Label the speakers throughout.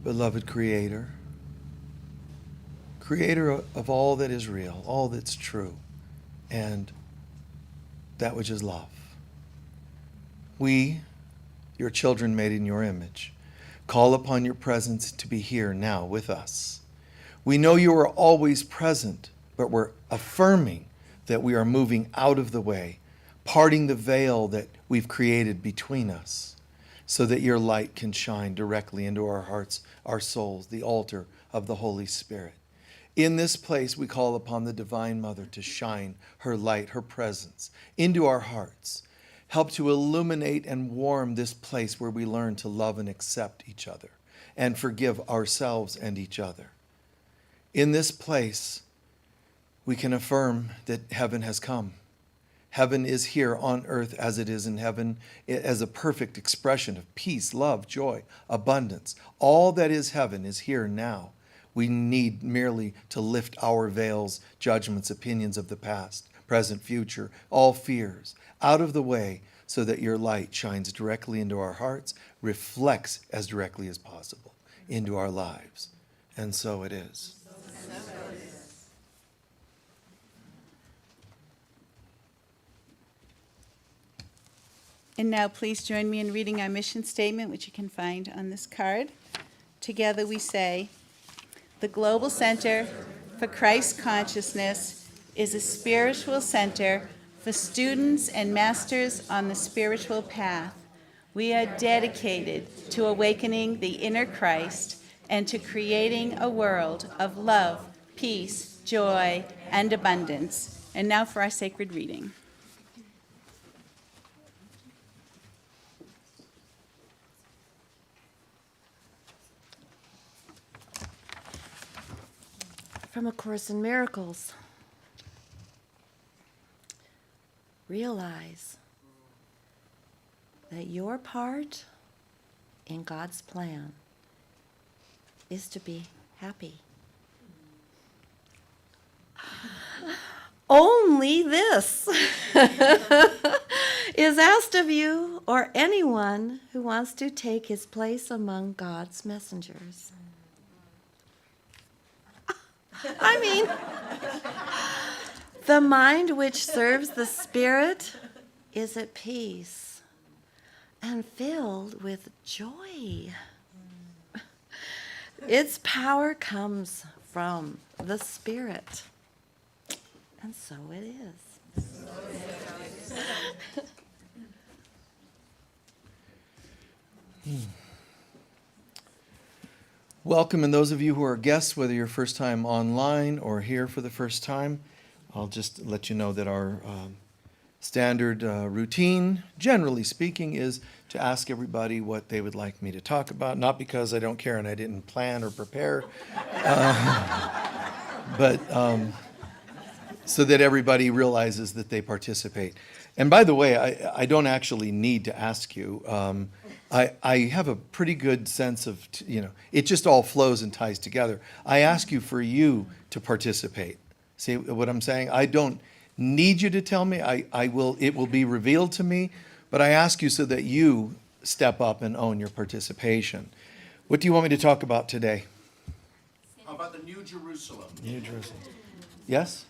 Speaker 1: beloved Creator, Creator of all that is real, all that's true, and that which is love. We, your children made in your image, call upon your presence to be here now with us. We know you are always present, but we're affirming that we are moving out of the way, parting the veil that we've created between us, so that your light can shine directly into our hearts, our souls, the altar of the Holy Spirit. In this place, we call upon the Divine Mother to shine her light, her presence, into our hearts. Help to illuminate and warm this place where we learn to love and accept each other and forgive ourselves and each other. In this place, we can affirm that heaven has come. Heaven is here on earth as it is in heaven, as a perfect expression of peace, love, joy, abundance. All that is heaven is here now. We need merely to lift our veils, judgments, opinions of the past, present, future, all fears out of the way, so that your light shines directly into our hearts, reflects as directly as possible into our lives. And so it is.
Speaker 2: And now please join me in reading our mission statement, which you can find on this card. Together we say, the Global Center for Christ Consciousness is a spiritual center for students and masters on the spiritual path. We are dedicated to awakening the inner Christ and to creating a world of love, peace, joy, and abundance. And now for our sacred reading.
Speaker 3: From A Course in Miracles. Realize that your part in God's plan is to be happy. Only this is asked of you or anyone who wants to take his place among God's messengers. I mean, the mind which serves the Spirit is at peace and filled with joy. Its power comes from the Spirit. And so it is.
Speaker 1: Welcome, and those of you who are guests, whether you're first time online or here for the first time, I'll just let you know that our standard routine, generally speaking, is to ask everybody what they would like me to talk about, not because I don't care and I didn't plan or prepare, but so that everybody realizes that they participate. And by the way, I don't actually need to ask you. I have a pretty good sense of, it just all flows and ties together. I ask you for you to participate. See what I'm saying? I don't need you to tell me. It will be revealed to me, but I ask you so that you step up and own your participation. What do you want me to talk about today?
Speaker 4: How about the New Jerusalem?
Speaker 1: New Jerusalem. Yes?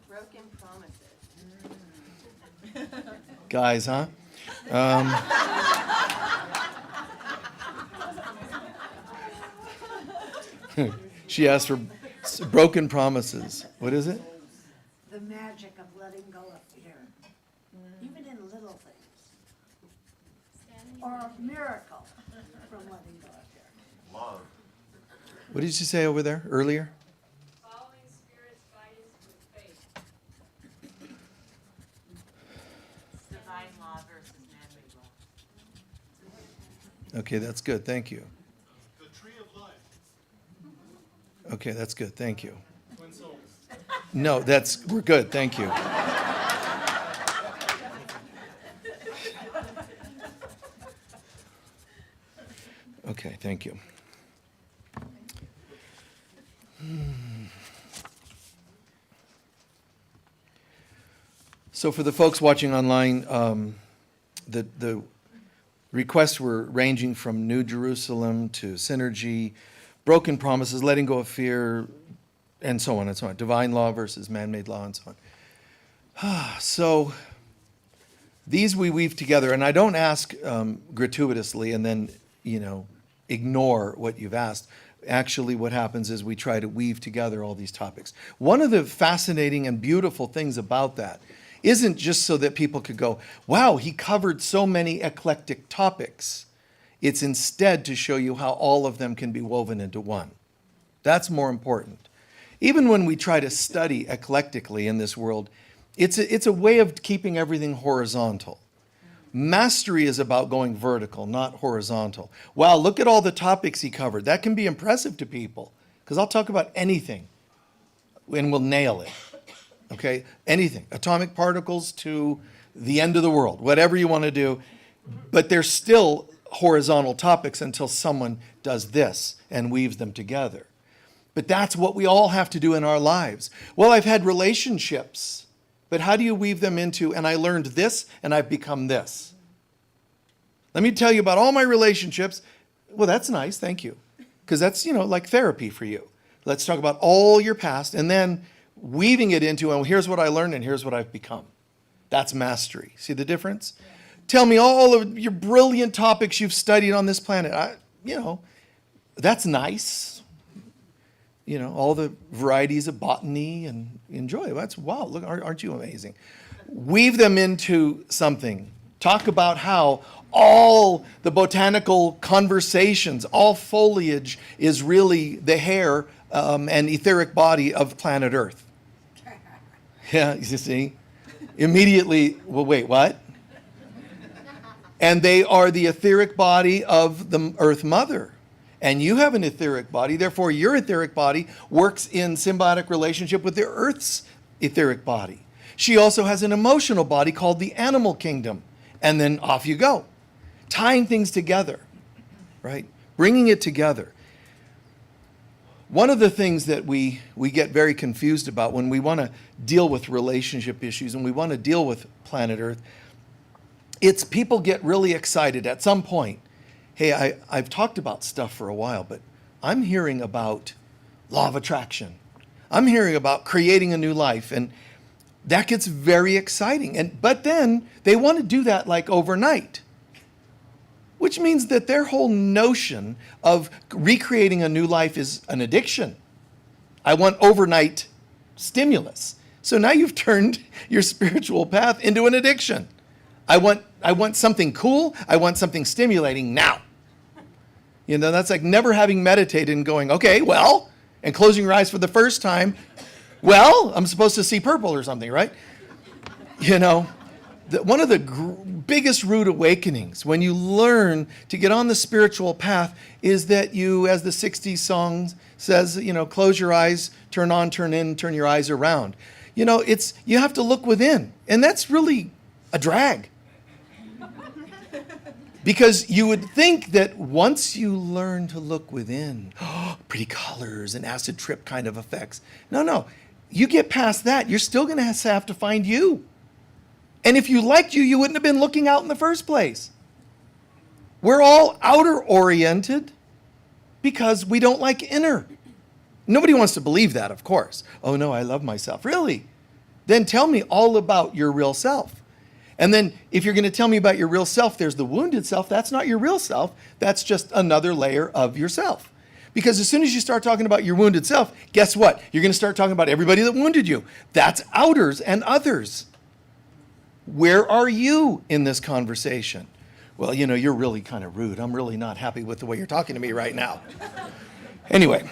Speaker 2: Broken promises.
Speaker 1: Guys, huh? She asked for broken promises. What is it?
Speaker 5: The magic of letting go of fear, even in little things, or a miracle from letting go of fear.
Speaker 4: Love.
Speaker 1: What did you say over there earlier?
Speaker 6: Following Spirit's guidance with faith. Divine law versus man-made law.
Speaker 1: Okay, that's good. Thank you.
Speaker 4: The tree of life.
Speaker 1: Okay, that's good. Thank you.
Speaker 4: Twin souls.
Speaker 1: No, we're good. Thank you. Okay, thank you. So for the folks watching online, the Requests were ranging from New Jerusalem to synergy, broken promises, letting go of fear, and so on and so on. Divine law versus man-made law, and so on. So these we weave together, and I don't ask gratuitously and then, ignore what you've asked. Actually, what happens is we try to weave together all these topics. One of the fascinating and beautiful things about that isn't just so that people could go, wow, he covered so many eclectic topics. It's instead to show you how all of them can be woven into one. That's more important. Even when we try to study eclectically in this world, it's a way of keeping everything horizontal. Mastery is about going vertical, not horizontal. Wow, look at all the topics he covered. That can be impressive to people, because I'll talk about anything and we'll nail it. Okay? Anything. Atomic particles to the end of the world, whatever you want to do. But they're still horizontal topics until someone does this and weaves them together. But that's what we all have to do in our lives. Well, I've had relationships. But how do you weave them into, and I learned this, and I've become this? Let me tell you about all my relationships. Well, that's nice, thank you. Because that's, like therapy for you. Let's talk about all your past, and then weaving it into, and here's what I learned, and here's what I've become. That's mastery. See the difference? Yeah. Tell me all of your brilliant topics you've studied on this planet. That's nice. All the varieties of botany, and enjoy. That's, wow, look, aren't you amazing? Weave them into something. Talk about how all the botanical conversations, all foliage is really the hair and etheric body of planet Earth. Yeah, you see? Immediately, well, wait, what? And they are the etheric body of the Earth Mother. And you have an etheric body, therefore your etheric body works in symbiotic relationship with the Earth's etheric body. She also has an emotional body called the animal kingdom. And then off you go. Tying things together, right? Bringing it together. One of the things that we get very confused about when we want to deal with relationship issues and we want to deal with planet Earth, it's people get really excited at some point. Hey, I've talked about stuff for a while, but I'm hearing about law of attraction. I'm hearing about creating a new life, and that gets very exciting. But then they want to do that like overnight, which means that their whole notion of recreating a new life is an addiction. I want overnight stimulus. So now you've turned your spiritual path into an addiction. I want something cool. I want something stimulating now. That's like never having meditated and going, okay, well, and closing your eyes for the first time. Well, I'm supposed to see purple or something, right? One of the biggest rude awakenings when you learn to get on the spiritual path is that you, as the 60s song says, close your eyes, turn on, turn in, turn your eyes around. You have to look within. And that's really a drag. Because you would think that once you learn to look within, pretty colors and acid trip kind of effects. No. You get past that, you're still going to have to find you. And if you liked you, you wouldn't have been looking out in the first place. We're all outer oriented because we don't like inner. Nobody wants to believe that, of course. Oh no, I love myself. Really? Then tell me all about your real self. And then if you're going to tell me about your real self, there's the wounded self. That's not your real self. That's just another layer of yourself. Because as soon as you start talking about your wounded self, guess what? You're going to start talking about everybody that wounded you. That's outers and others. Where are you in this conversation? Well, you're really kind of rude. I'm really not happy with the way you're talking to me right now. Anyway,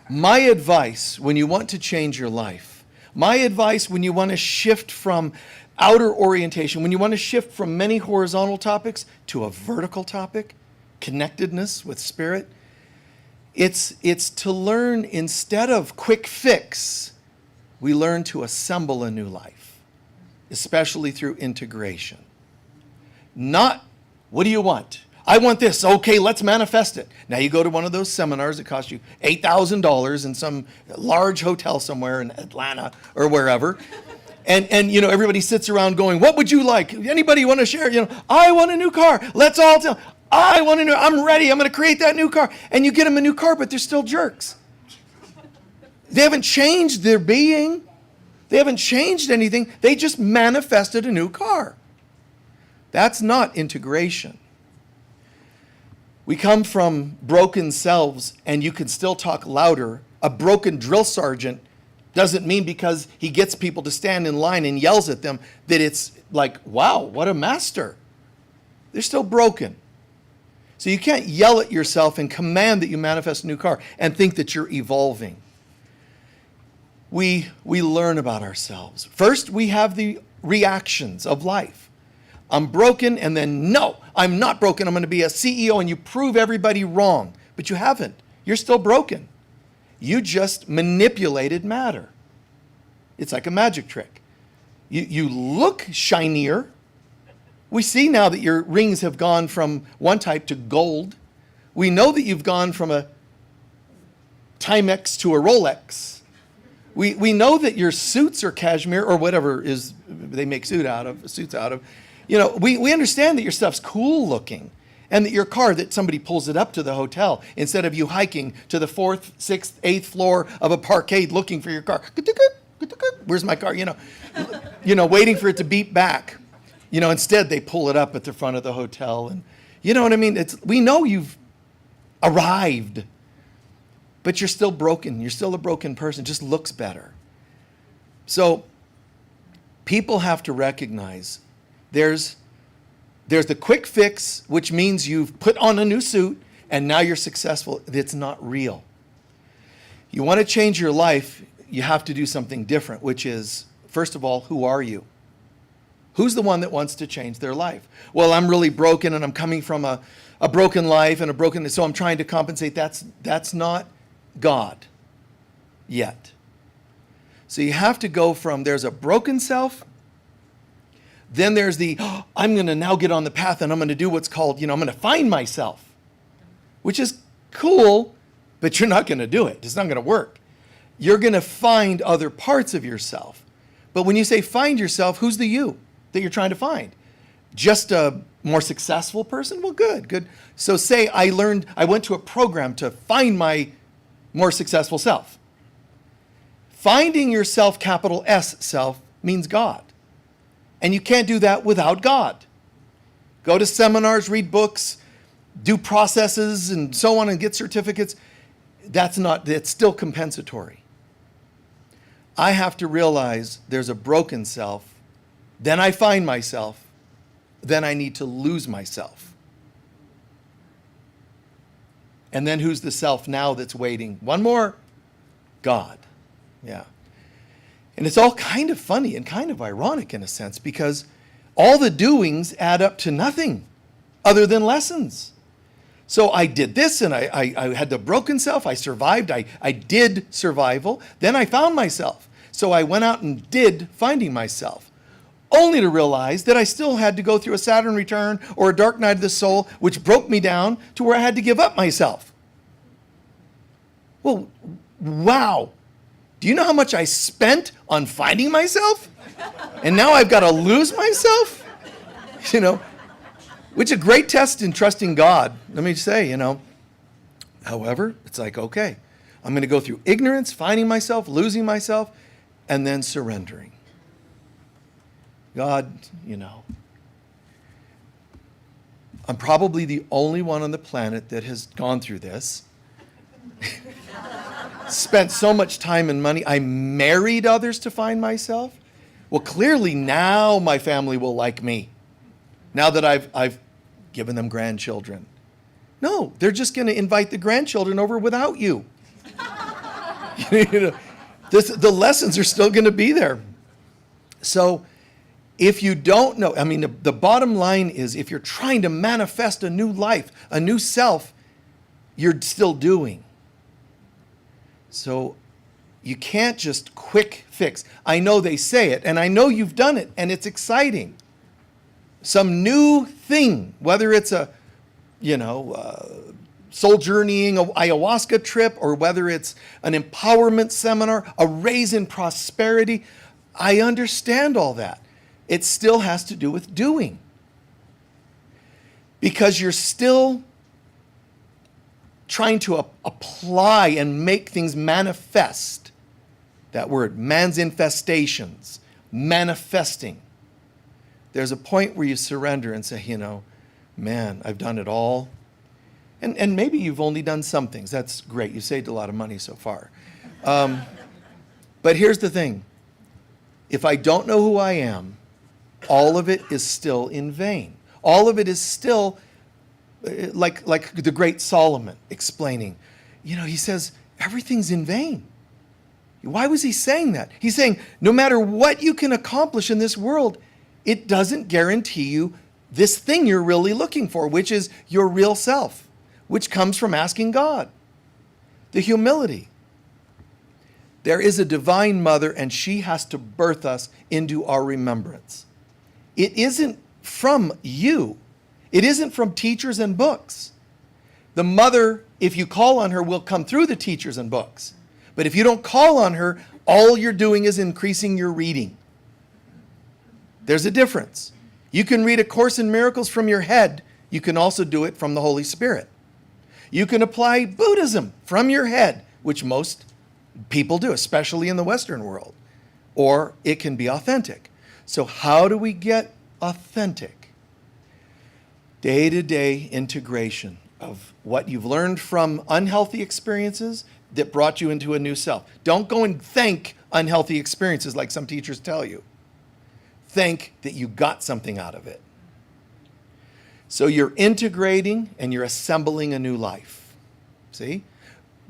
Speaker 1: my advice when you want to change your life, my advice when you want to shift from outer orientation, when you want to shift from many horizontal topics to a vertical topic, connectedness with spirit, it's to learn instead of quick fix, we learn to assemble a new life, especially through integration. Not, what do you want? I want this. Okay, let's manifest it. Now you go to one of those seminars that cost you $8,000 in some large hotel somewhere in Atlanta or wherever, And everybody sits around going, what would you like? Anybody want to share? I want a new car. Let's all tell. I'm ready. I'm going to create that new car. And you get them a new car, but they're still jerks. They haven't changed their being. They haven't changed anything. They just manifested a new car. That's not integration. We come from broken selves, and you can still talk louder. A broken drill sergeant doesn't mean because he gets people to stand in line and yells at them that it's like, wow, what a master. They're still broken. So you can't yell at yourself and command that you manifest a new car and think that you're evolving. We learn about ourselves. First, we have the reactions of life. I'm broken, and then, no, I'm not broken. I'm going to be a CEO, and you prove everybody wrong. But you haven't. You're still broken. You just manipulated matter. It's like a magic trick. You look shinier. We see now that your rings have gone from one type to gold. We know that you've gone from a Timex to a Rolex. We know that your suits are cashmere or whatever is they make suits out of. We understand that your stuff's cool looking, and that your car, that somebody pulls it up to the hotel instead of you hiking to the 4th, 6th, 8th floor of a parkade looking for your car. Where's my car? Waiting for it to beep back. Instead they pull it up at the front of the hotel, and you know what I mean? We know you've arrived. But you're still broken. You're still a broken person. Just looks better. So people have to recognize there's the quick fix, which means you've put on a new suit and now you're successful. It's not real. You want to change your life, you have to do something different, which is, first of all, who are you? Who's the one that wants to change their life? Well, I'm really broken, and I'm coming from a broken life and so I'm trying to compensate. That's not God yet. So you have to go from there's a broken self, then there's I'm going to now get on the path and I'm going to do what's called, I'm going to find myself, which is cool, but you're not going to do it. It's not going to work. You're going to find other parts of yourself. But when you say find yourself, who's the you that you're trying to find? Just a more successful person? Well, good. So say I went to a program to find my more successful self. Finding yourself, capital S self, means God. And you can't do that without God. Go to seminars, read books, do processes and so on and get certificates. It's still compensatory. I have to realize there's a broken self, then I find myself, then I need to lose myself. And then who's the self now that's waiting? One more, God. Yeah. And it's all kind of funny and kind of ironic in a sense, because all the doings add up to nothing other than lessons. So I did this, and I had the broken self. I survived. I did survival. Then I found myself. So I went out and did finding myself, only to realize that I still had to go through a Saturn return or a dark night of the soul, which broke me down to where I had to give up myself. Well, wow. Do you know how much I spent on finding myself? And now I've got to lose myself? Which is a great test in trusting God. Let me say, However, it's like, okay, I'm going to go through ignorance, finding myself, losing myself, and then surrendering. God, I'm probably the only one on the planet that has gone through this. Spent so much time and money. I married others to find myself. Well, clearly now my family will like me. Now that I've given them grandchildren. No, they're just going to invite the grandchildren over without you. The lessons are still going to be there. So if you don't know, the bottom line is if you're trying to manifest a new life, a new self, you're still doing. So you can't just quick fix. I know they say it, and I know you've done it, and it's exciting. Some new thing, whether it's a, soul journeying, a ayahuasca trip, or whether it's an empowerment seminar, a raise in prosperity. I understand all that. It still has to do with doing. Because you're still trying to apply and make things manifest. That word, man's infestations, manifesting. There's a point where you surrender and say, man, I've done it all. And maybe you've only done some things. That's great. You saved a lot of money so far. But here's the thing. If I don't know who I am, all of it is still in vain. All of it is still like the great Solomon explaining. He says, everything's in vain. Why was he saying that? He's saying, no matter what you can accomplish in this world, it doesn't guarantee you this thing you're really looking for, which is your real self, which comes from asking God. The humility. There is a divine mother, and she has to birth us into our remembrance. It isn't from you. It isn't from teachers and books. The mother, if you call on her, will come through the teachers and books. But if you don't call on her, all you're doing is increasing your reading. There's a difference. You can read A Course in Miracles from your head. You can also do it from the Holy Spirit. You can apply Buddhism from your head, which most people do, especially in the Western world. Or it can be authentic. So how do we get authentic? Day-to-day integration of what you've learned from unhealthy experiences that brought you into a new self. Don't go and thank unhealthy experiences like some teachers tell you. Think that you got something out of it. So you're integrating and you're assembling a new life. See?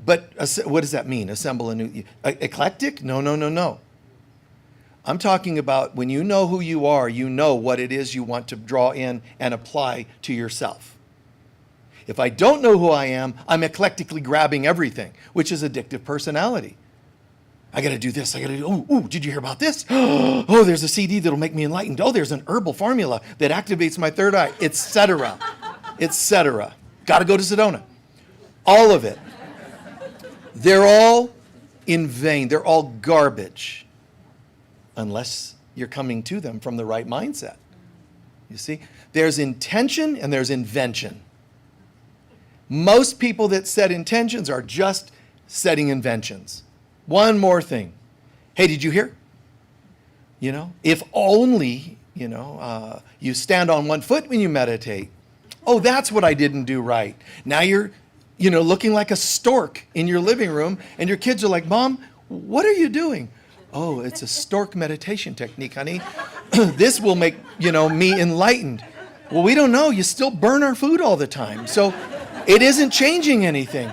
Speaker 1: But what does that mean? Assemble a new... Eclectic? No. I'm talking about when you know who you are, you know what it is you want to draw in and apply to yourself. If I don't know who I am, I'm eclectically grabbing everything, which is addictive personality. I got to do this. I got to do, oh, did you hear about this? Oh, there's a CD that'll make me enlightened. Oh, there's an herbal formula that activates my third eye, etc., etc. Got to go to Sedona. All of it. They're all in vain. They're all garbage unless you're coming to them from the right mindset. You see, there's intention and there's invention. Most people that set intentions are just setting inventions. One more thing. Hey, did you hear? If only, you stand on one foot when you meditate. Oh, that's what I didn't do right. Now you're, looking like a stork in your living room, and your kids are like, Mom, what are you doing? Oh, it's a stork meditation technique, honey. This will make, me enlightened. Well, we don't know. You still burn our food all the time. So it isn't changing anything,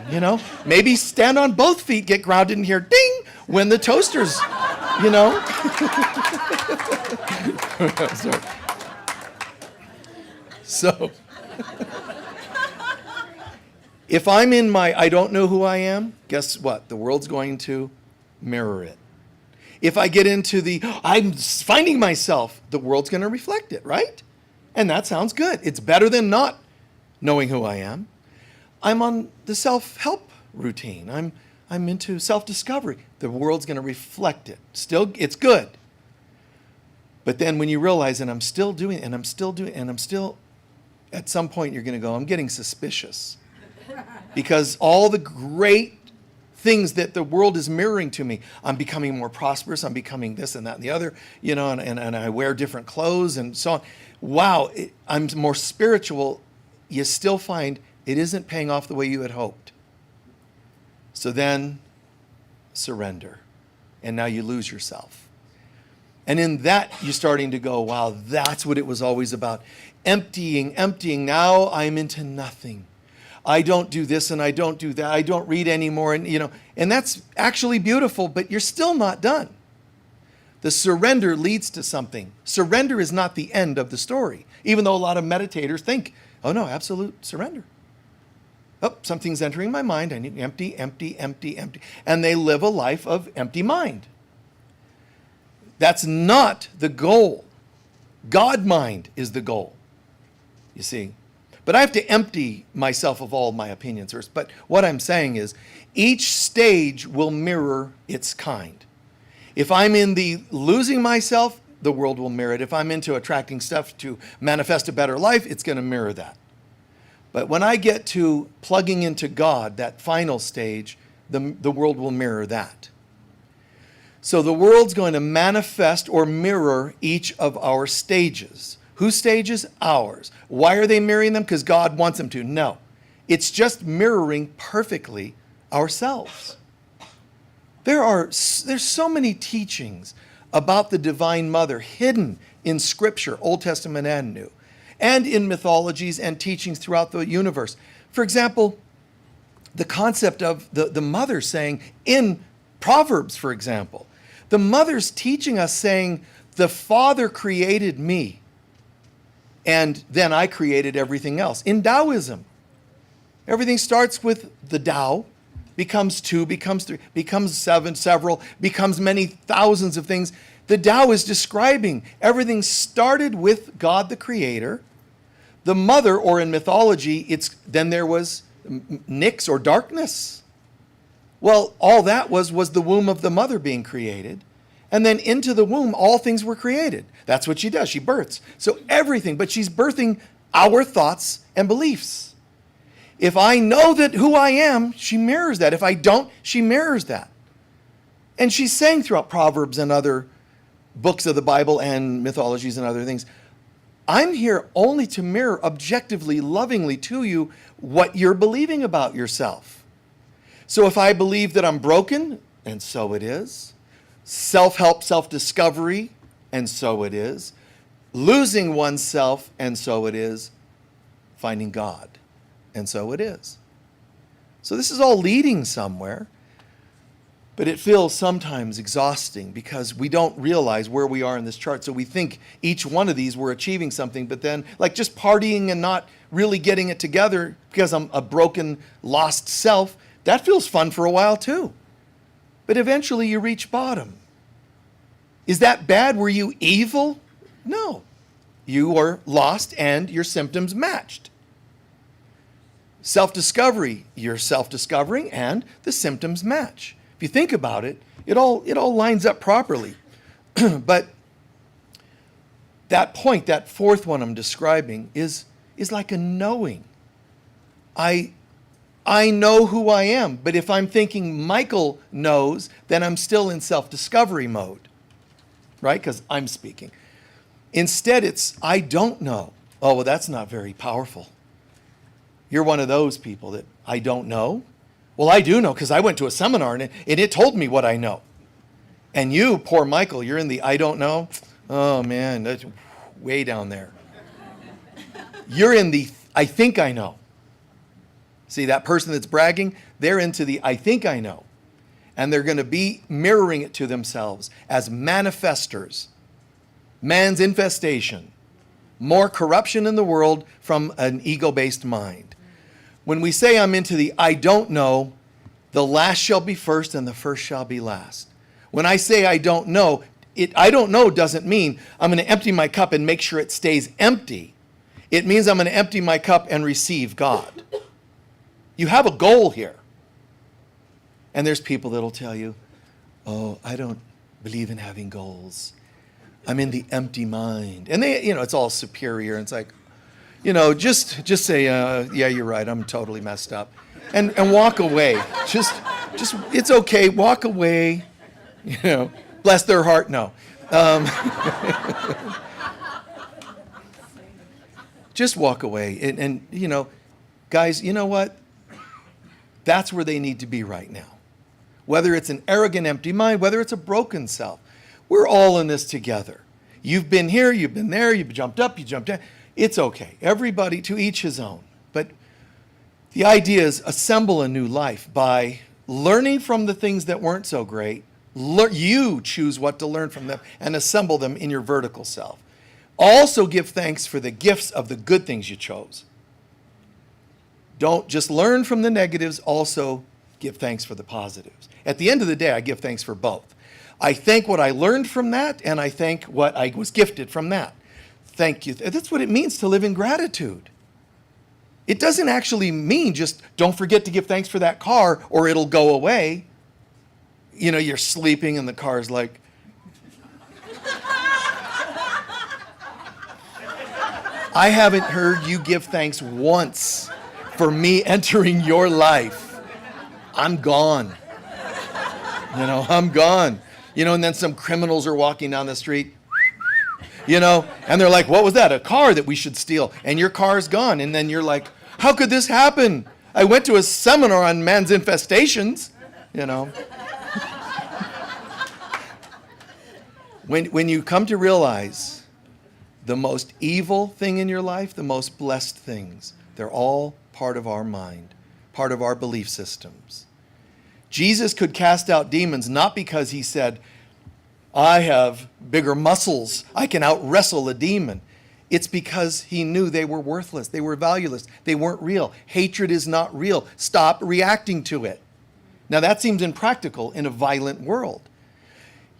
Speaker 1: Maybe stand on both feet, get grounded and hear ding when the toaster's, Sorry. So, if I'm in my I don't know who I am, guess what? The world's going to mirror it. If I get into the I'm finding myself, the world's going to reflect it, right? And that sounds good. It's better than not knowing who I am. I'm on the self-help routine. I'm into self-discovery. The world's going to reflect it. Still, it's good. But then when you realize, and I'm still doing, and I'm still doing, and I'm still, at some point you're going to go, I'm getting suspicious. Because all the great things that the world is mirroring to me, I'm becoming more prosperous, I'm becoming this and that and the other, and I wear different clothes and so on. Wow, I'm more spiritual. You still find it isn't paying off the way you had hoped. So then, surrender. And now you lose yourself. And in that, you're starting to go, wow, that's what it was always about. Emptying. Now I'm into nothing. I don't do this and I don't do that. I don't read anymore. And that's actually beautiful, but you're still not done. The surrender leads to something. Surrender is not the end of the story, even though a lot of meditators think, oh no, absolute surrender. Oh, something's entering my mind. I need empty. And they live a life of empty mind. That's not the goal. God mind is the goal, you see. But I have to empty myself of all my opinions first. But what I'm saying is each stage will mirror its kind. If I'm in the losing myself, the world will mirror it. If I'm into attracting stuff to manifest a better life, it's going to mirror that. But when I get to plugging into God, that final stage, the world will mirror that. So the world's going to manifest or mirror each of our stages. Whose stages? Ours. Why are they mirroring them? Because God wants them to. No. It's just mirroring perfectly ourselves. There's so many teachings about the Divine Mother hidden in Scripture, Old Testament and New, and in mythologies and teachings throughout the universe. For example, the concept of the mother saying in Proverbs, for example, the mother's teaching us saying, the Father created me, and then I created everything else. In Taoism, everything starts with the Tao, becomes two, becomes three, becomes seven, several, becomes many thousands of things. The Tao is describing everything started with God the Creator. The mother, or in mythology, then there was Nyx or darkness. Well, all that was the womb of the mother being created. And then into the womb, all things were created. That's what she does. She births. So everything, but she's birthing our thoughts and beliefs. If I know that who I am, she mirrors that. If I don't, she mirrors that. And she's saying throughout Proverbs and other books of the Bible and mythologies and other things, I'm here only to mirror objectively, lovingly to you what you're believing about yourself. So if I believe that I'm broken, and so it is, self-help, self-discovery, and so it is, losing oneself, and so it is, finding God, and so it is. So this is all leading somewhere, but it feels sometimes exhausting because we don't realize where we are in this chart. So we think each one of these we're achieving something, but then like just partying and not really getting it together because I'm a broken, lost self, that feels fun for a while too. But eventually you reach bottom. Is that bad? Were you evil? No. You were lost and your symptoms matched. Self-discovery, you're self-discovering and the symptoms match. If you think about it, it all lines up properly. But that point, that fourth one I'm describing, is like a knowing. I know who I am, but if I'm thinking Michael knows, then I'm still in self-discovery mode, right? Because I'm speaking. Instead, it's I don't know. Oh, well, that's not very powerful. You're one of those people that I don't know. Well, I do know because I went to a seminar and it told me what I know. And you, poor Michael, you're in the I don't know. Oh, man, that's way down there. You're in the I think I know. See, that person that's bragging, they're into the I think I know. And they're going to be mirroring it to themselves as manifestors. Man's infestation. More corruption in the world from an ego-based mind. When we say I'm into the I don't know, the last shall be first and the first shall be last. When I say I don't know, I don't know doesn't mean I'm going to empty my cup and make sure it stays empty. It means I'm going to empty my cup and receive God. You have a goal here. And there's people that'll tell you, oh, I don't believe in having goals. I'm in the empty mind. And they, it's all superior. And it's like, just say, yeah, you're right. I'm totally messed up. And walk away. Just, it's okay. Walk away. Bless their heart. No. Just walk away. And guys, you know what? That's where they need to be right now. Whether it's an arrogant, empty mind, whether it's a broken self. We're all in this together. You've been here, you've been there, you've jumped up, you jumped down. It's okay. Everybody to each his own. But the idea is assemble a new life by learning from the things that weren't so great. You choose what to learn from them and assemble them in your vertical self. Also give thanks for the gifts of the good things you chose. Don't just learn from the negatives, also give thanks for the positives. At the end of the day, I give thanks for both. I thank what I learned from that, and I thank what I was gifted from that. Thank you. That's what it means to live in gratitude. It doesn't actually mean just don't forget to give thanks for that car or it'll go away. You're sleeping and the car's like, I haven't heard you give thanks once for me entering your life. I'm gone. I'm gone. And then some criminals are walking down the street, and they're like, what was that? A car that we should steal. And your car's gone. And then you're like, how could this happen? I went to a seminar on man's infestations, When you come to realize the most evil thing in your life, the most blessed things, they're all part of our mind, part of our belief systems. Jesus could cast out demons not because he said, I have bigger muscles, I can out-wrestle a demon. It's because he knew they were worthless, they were valueless, they weren't real. Hatred is not real. Stop reacting to it. Now that seems impractical in a violent world.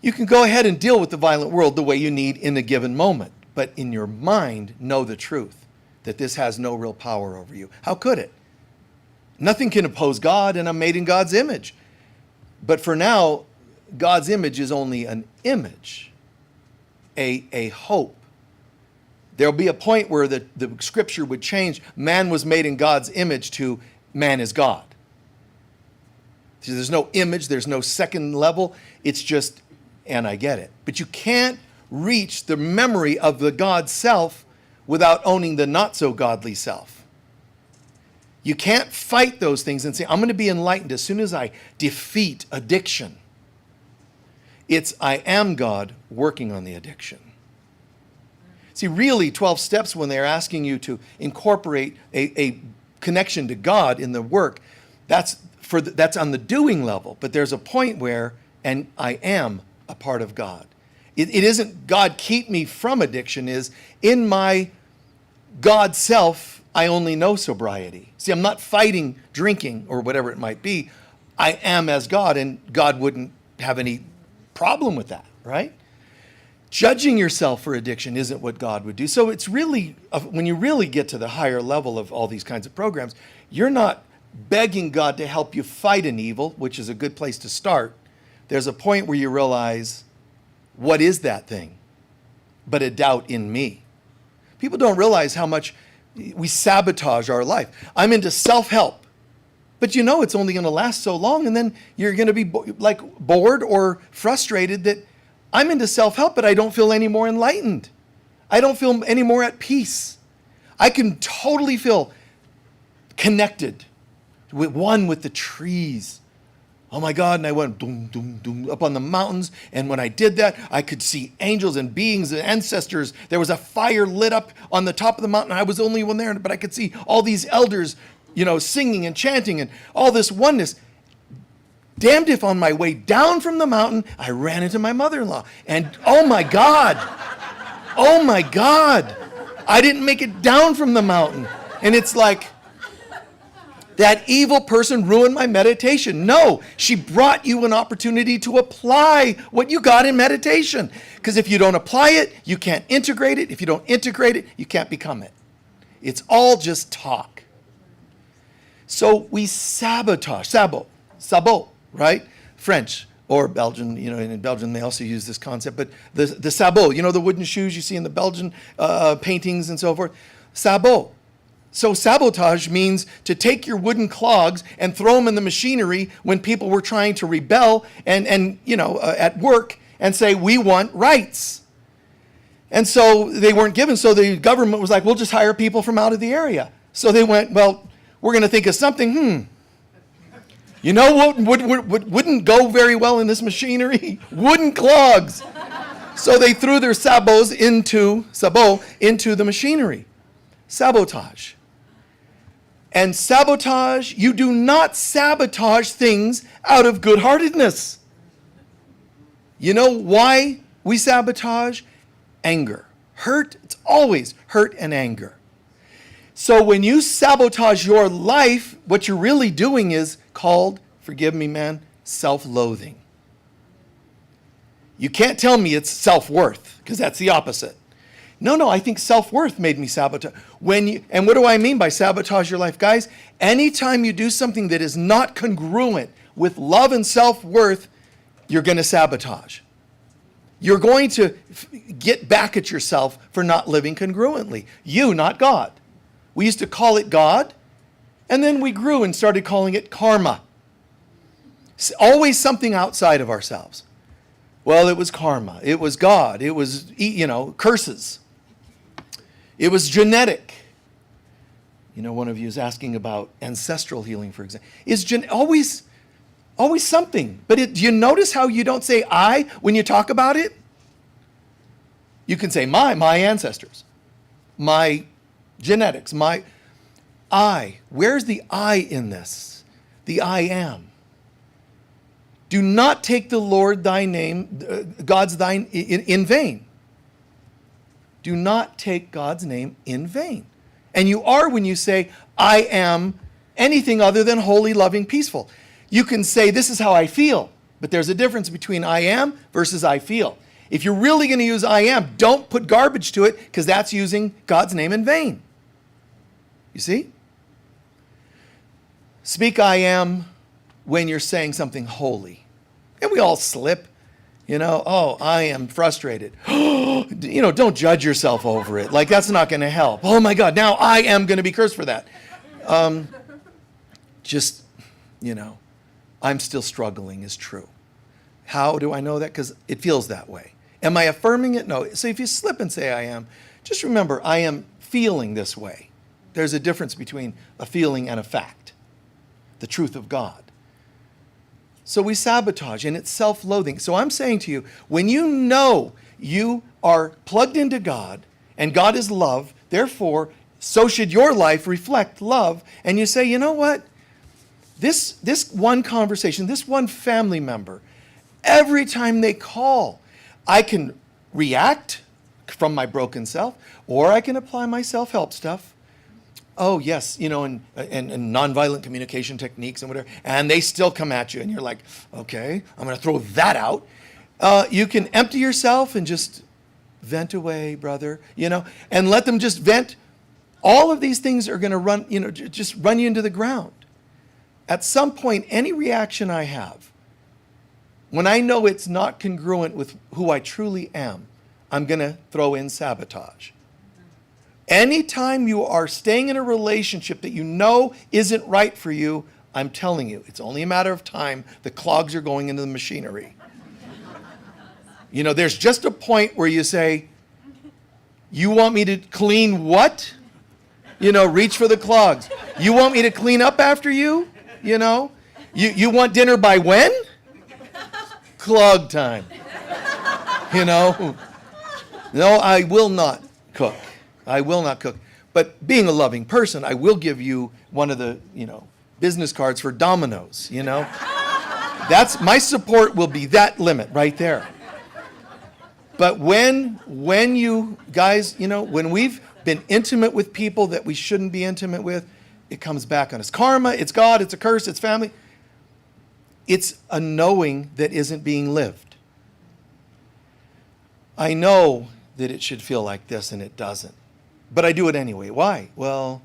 Speaker 1: You can go ahead and deal with the violent world the way you need in a given moment. But in your mind, know the truth, that this has no real power over you. How could it? Nothing can oppose God, and I'm made in God's image. But for now, God's image is only an image, a hope. There'll be a point where the scripture would change. Man was made in God's image to man is God. So there's no image, there's no second level. It's just, and I get it. But you can't reach the memory of the God self without owning the not so godly self. You can't fight those things and say, I'm going to be enlightened as soon as I defeat addiction. It's I am God working on the addiction. See, really, 12 steps, when they're asking you to incorporate a connection to God in the work, that's on the doing level. But there's a point where, and I am a part of God. It isn't God keep me from addiction, is in my God self, I only know sobriety. See, I'm not fighting drinking or whatever it might be. I am as God, and God wouldn't have any problem with that, right? Judging yourself for addiction isn't what God would do. So it's really, when you really get to the higher level of all these kinds of programs, you're not begging God to help you fight an evil, which is a good place to start. There's a point where you realize, what is that thing? But a doubt in me. People don't realize how much we sabotage our life. I'm into self-help, but it's only going to last so long, and then you're going to be bored or frustrated that I'm into self-help, but I don't feel any more enlightened. I don't feel any more at peace. I can totally feel connected with the trees. Oh my God, and I went doom, doom, doom up on the mountains, and when I did that, I could see angels and beings and ancestors. There was a fire lit up on the top of the mountain. I was the only one there, but I could see all these elders, singing and chanting and all this oneness. Damned if on my way down from the mountain, I ran into my mother-in-law. And oh my God, I didn't make it down from the mountain. And it's like, that evil person ruined my meditation. No, she brought you an opportunity to apply what you got in meditation. Because if you don't apply it, you can't integrate it. If you don't integrate it, you can't become it. It's all just talk. So we sabotage, sabot, right? French or Belgian, in Belgium they also use this concept, but the sabot, the wooden shoes you see in the Belgian paintings and so forth, sabot. So sabotage means to take your wooden clogs and throw them in the machinery when people were trying to rebel and at work and say, we want rights. And so they weren't given. So the government was like, we'll just hire people from out of the area. So they went, well, we're going to think of something. You know what wouldn't go very well in this machinery? Wooden clogs. So they threw their sabot into the machinery. Sabotage. And sabotage, you do not sabotage things out of good-heartedness. You know why we sabotage? Anger. Hurt, it's always hurt and anger. So when you sabotage your life, what you're really doing is called, forgive me, man, self-loathing. You can't tell me it's self-worth, because that's the opposite. No, I think self-worth made me sabotage. And what do I mean by sabotage your life? Guys, anytime you do something that is not congruent with love and self-worth, you're going to sabotage. you're going to get back at yourself for not living congruently. You, not God. We used to call it God, and then we grew and started calling it karma. It's always something outside of ourselves. Well, it was karma. It was God. It was, curses. It was genetic. One of you is asking about ancestral healing, for example. Is always something. But do you notice how you don't say I when you talk about it? You can say my ancestors, my genetics, my I. Where's the I in this? The I am. Do not take the Lord thy name, God's thine in vain. Do not take God's name in vain. And you are when you say, I am anything other than holy, loving, peaceful. You can say, this is how I feel. But there's a difference between I am versus I feel. If you're really going to use I am, don't put garbage to it, because that's using God's name in vain. You see? Speak I am when you're saying something holy. And we all slip. I am frustrated. Don't judge yourself over it. Like, that's not going to help. Oh my God, now I am going to be cursed for that. I'm still struggling is true. How do I know that? Because it feels that way. Am I affirming it? No. So if you slip and say I am, just remember, I am feeling this way. There's a difference between a feeling and a fact, the truth of God. So we sabotage, and it's self-loathing. So I'm saying to you, when you know you are plugged into God, and God is love, therefore, so should your life reflect love, and you say, you know what? This one conversation, this one family member, every time they call, I can react from my broken self, or I can apply my self-help stuff. Oh, yes, and nonviolent communication techniques and whatever, and they still come at you, and you're like, okay, I'm going to throw that out. You can empty yourself and just vent away, brother, and let them just vent. All of these things are going to run, just run you into the ground. At some point, any reaction I have, when I know it's not congruent with who I truly am, I'm going to throw in sabotage. Anytime you are staying in a relationship that you know isn't right for you, I'm telling you, it's only a matter of time. The clogs are going into the machinery. There's just a point where you say, you want me to clean what? Reach for the clogs. You want me to clean up after you? You want dinner by when? Clog time. No, I will not cook. I will not cook. But being a loving person, I will give you one of the, business cards for Domino's, That's my support will be that limit right there. But when you guys, when we've been intimate with people that we shouldn't be intimate with, it comes back on us. Karma, it's God, it's a curse, it's family. It's a knowing that isn't being lived. I know that it should feel like this and it doesn't. But I do it anyway. Why? Well,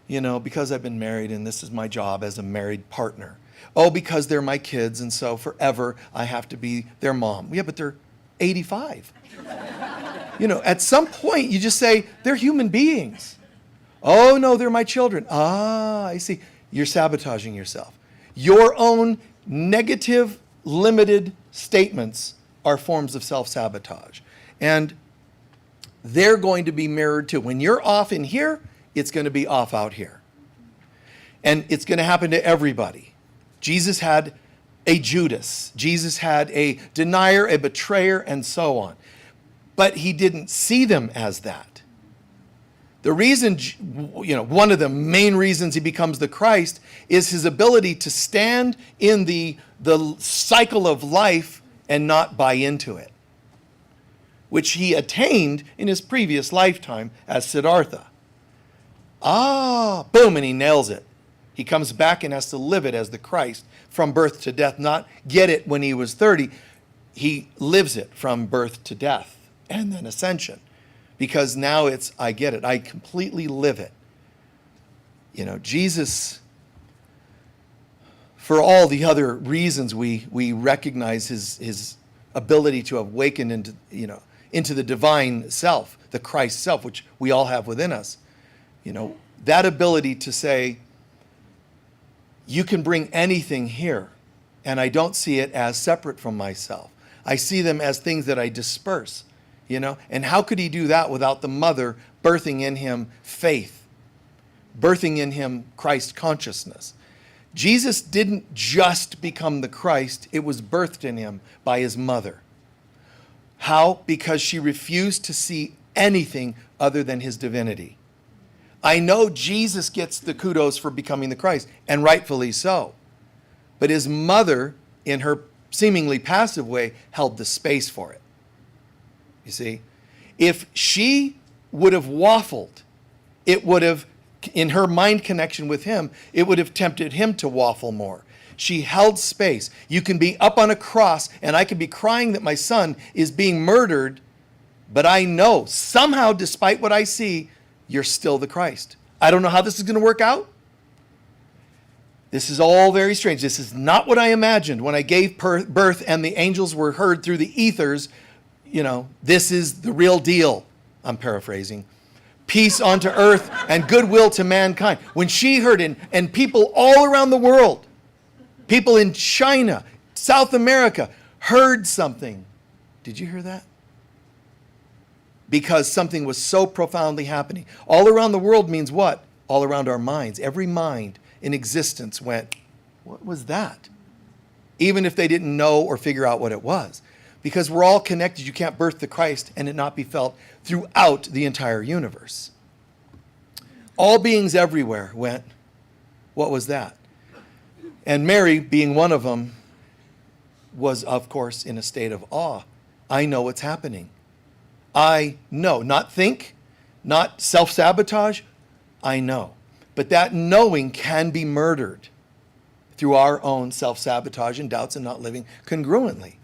Speaker 1: because I've been married and this is my job as a married partner. Oh, because they're my kids and so forever I have to be their mom. Yeah, but they're 85. At some point you just say, they're human beings. Oh, no, they're my children. Ah, I see. You're sabotaging yourself. Your own negative, limited statements are forms of self-sabotage. And they're going to be mirrored too. When you're off in here, it's going to be off out here. And it's going to happen to everybody. Jesus had a Judas. Jesus had a denier, a betrayer, and so on. But he didn't see them as that. The reason, one of the main reasons he becomes the Christ is his ability to stand in the cycle of life and not buy into it, which he attained in his previous lifetime as Siddhartha. Boom, and he nails it. He comes back and has to live it as the Christ from birth to death, not get it when he was 30. He lives it from birth to death and then ascension, because now it's, I get it. I completely live it. Jesus, for all the other reasons we recognize his ability to awaken into the divine self, the Christ self, which we all have within us. That ability to say, you can bring anything here, and I don't see it as separate from myself. I see them as things that I disperse, And how could he do that without the mother birthing in him faith, birthing in him Christ consciousness? Jesus didn't just become the Christ, it was birthed in him by his mother. How? Because she refused to see anything other than his divinity. I know Jesus gets the kudos for becoming the Christ, and rightfully so. But his mother, in her seemingly passive way, held the space for it. You see? If she would have waffled, it would have, in her mind connection with him, it would have tempted him to waffle more. She held space. You can be up on a cross, and I could be crying that my son is being murdered, but I know, somehow, despite what I see, you're still the Christ. I don't know how this is going to work out. This is all very strange. This is not what I imagined when I gave birth and the angels were heard through the ethers. This is the real deal. I'm paraphrasing. Peace unto earth and goodwill to mankind. When she heard it, and people all around the world, people in China, South America, heard something. Did you hear that? Because something was so profoundly happening. All around the world means what? All around our minds. Every mind in existence went, what was that? Even if they didn't know or figure out what it was. Because we're all connected. You can't birth the Christ and it not be felt throughout the entire universe. All beings everywhere went, what was that? And Mary, being one of them, was, of course, in a state of awe. I know what's happening. I know. Not think, not self-sabotage. I know. But that knowing can be murdered through our own self-sabotage and doubts and not living congruently.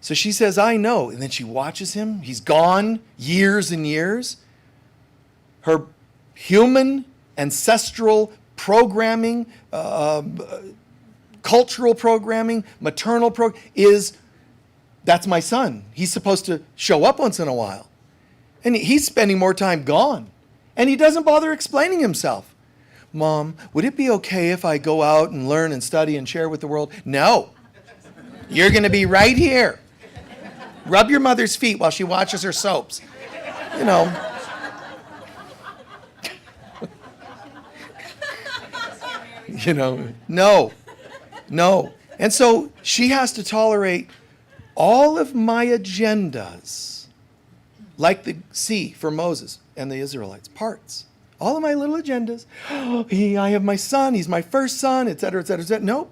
Speaker 1: So she says, I know. And then she watches him. He's gone years and years. Her human, ancestral programming, cultural programming, maternal is, that's my son. He's supposed to show up once in a while. And he's spending more time gone. And he doesn't bother explaining himself. Mom, would it be okay if I go out and learn and study and share with the world? No. You're going to be right here. Rub your mother's feet while she watches her soaps. No. And so she has to tolerate all of my agendas, like the sea for Moses and the Israelites, parts. All of my little agendas. I have my son, he's my first son, etc., etc., etc. Nope.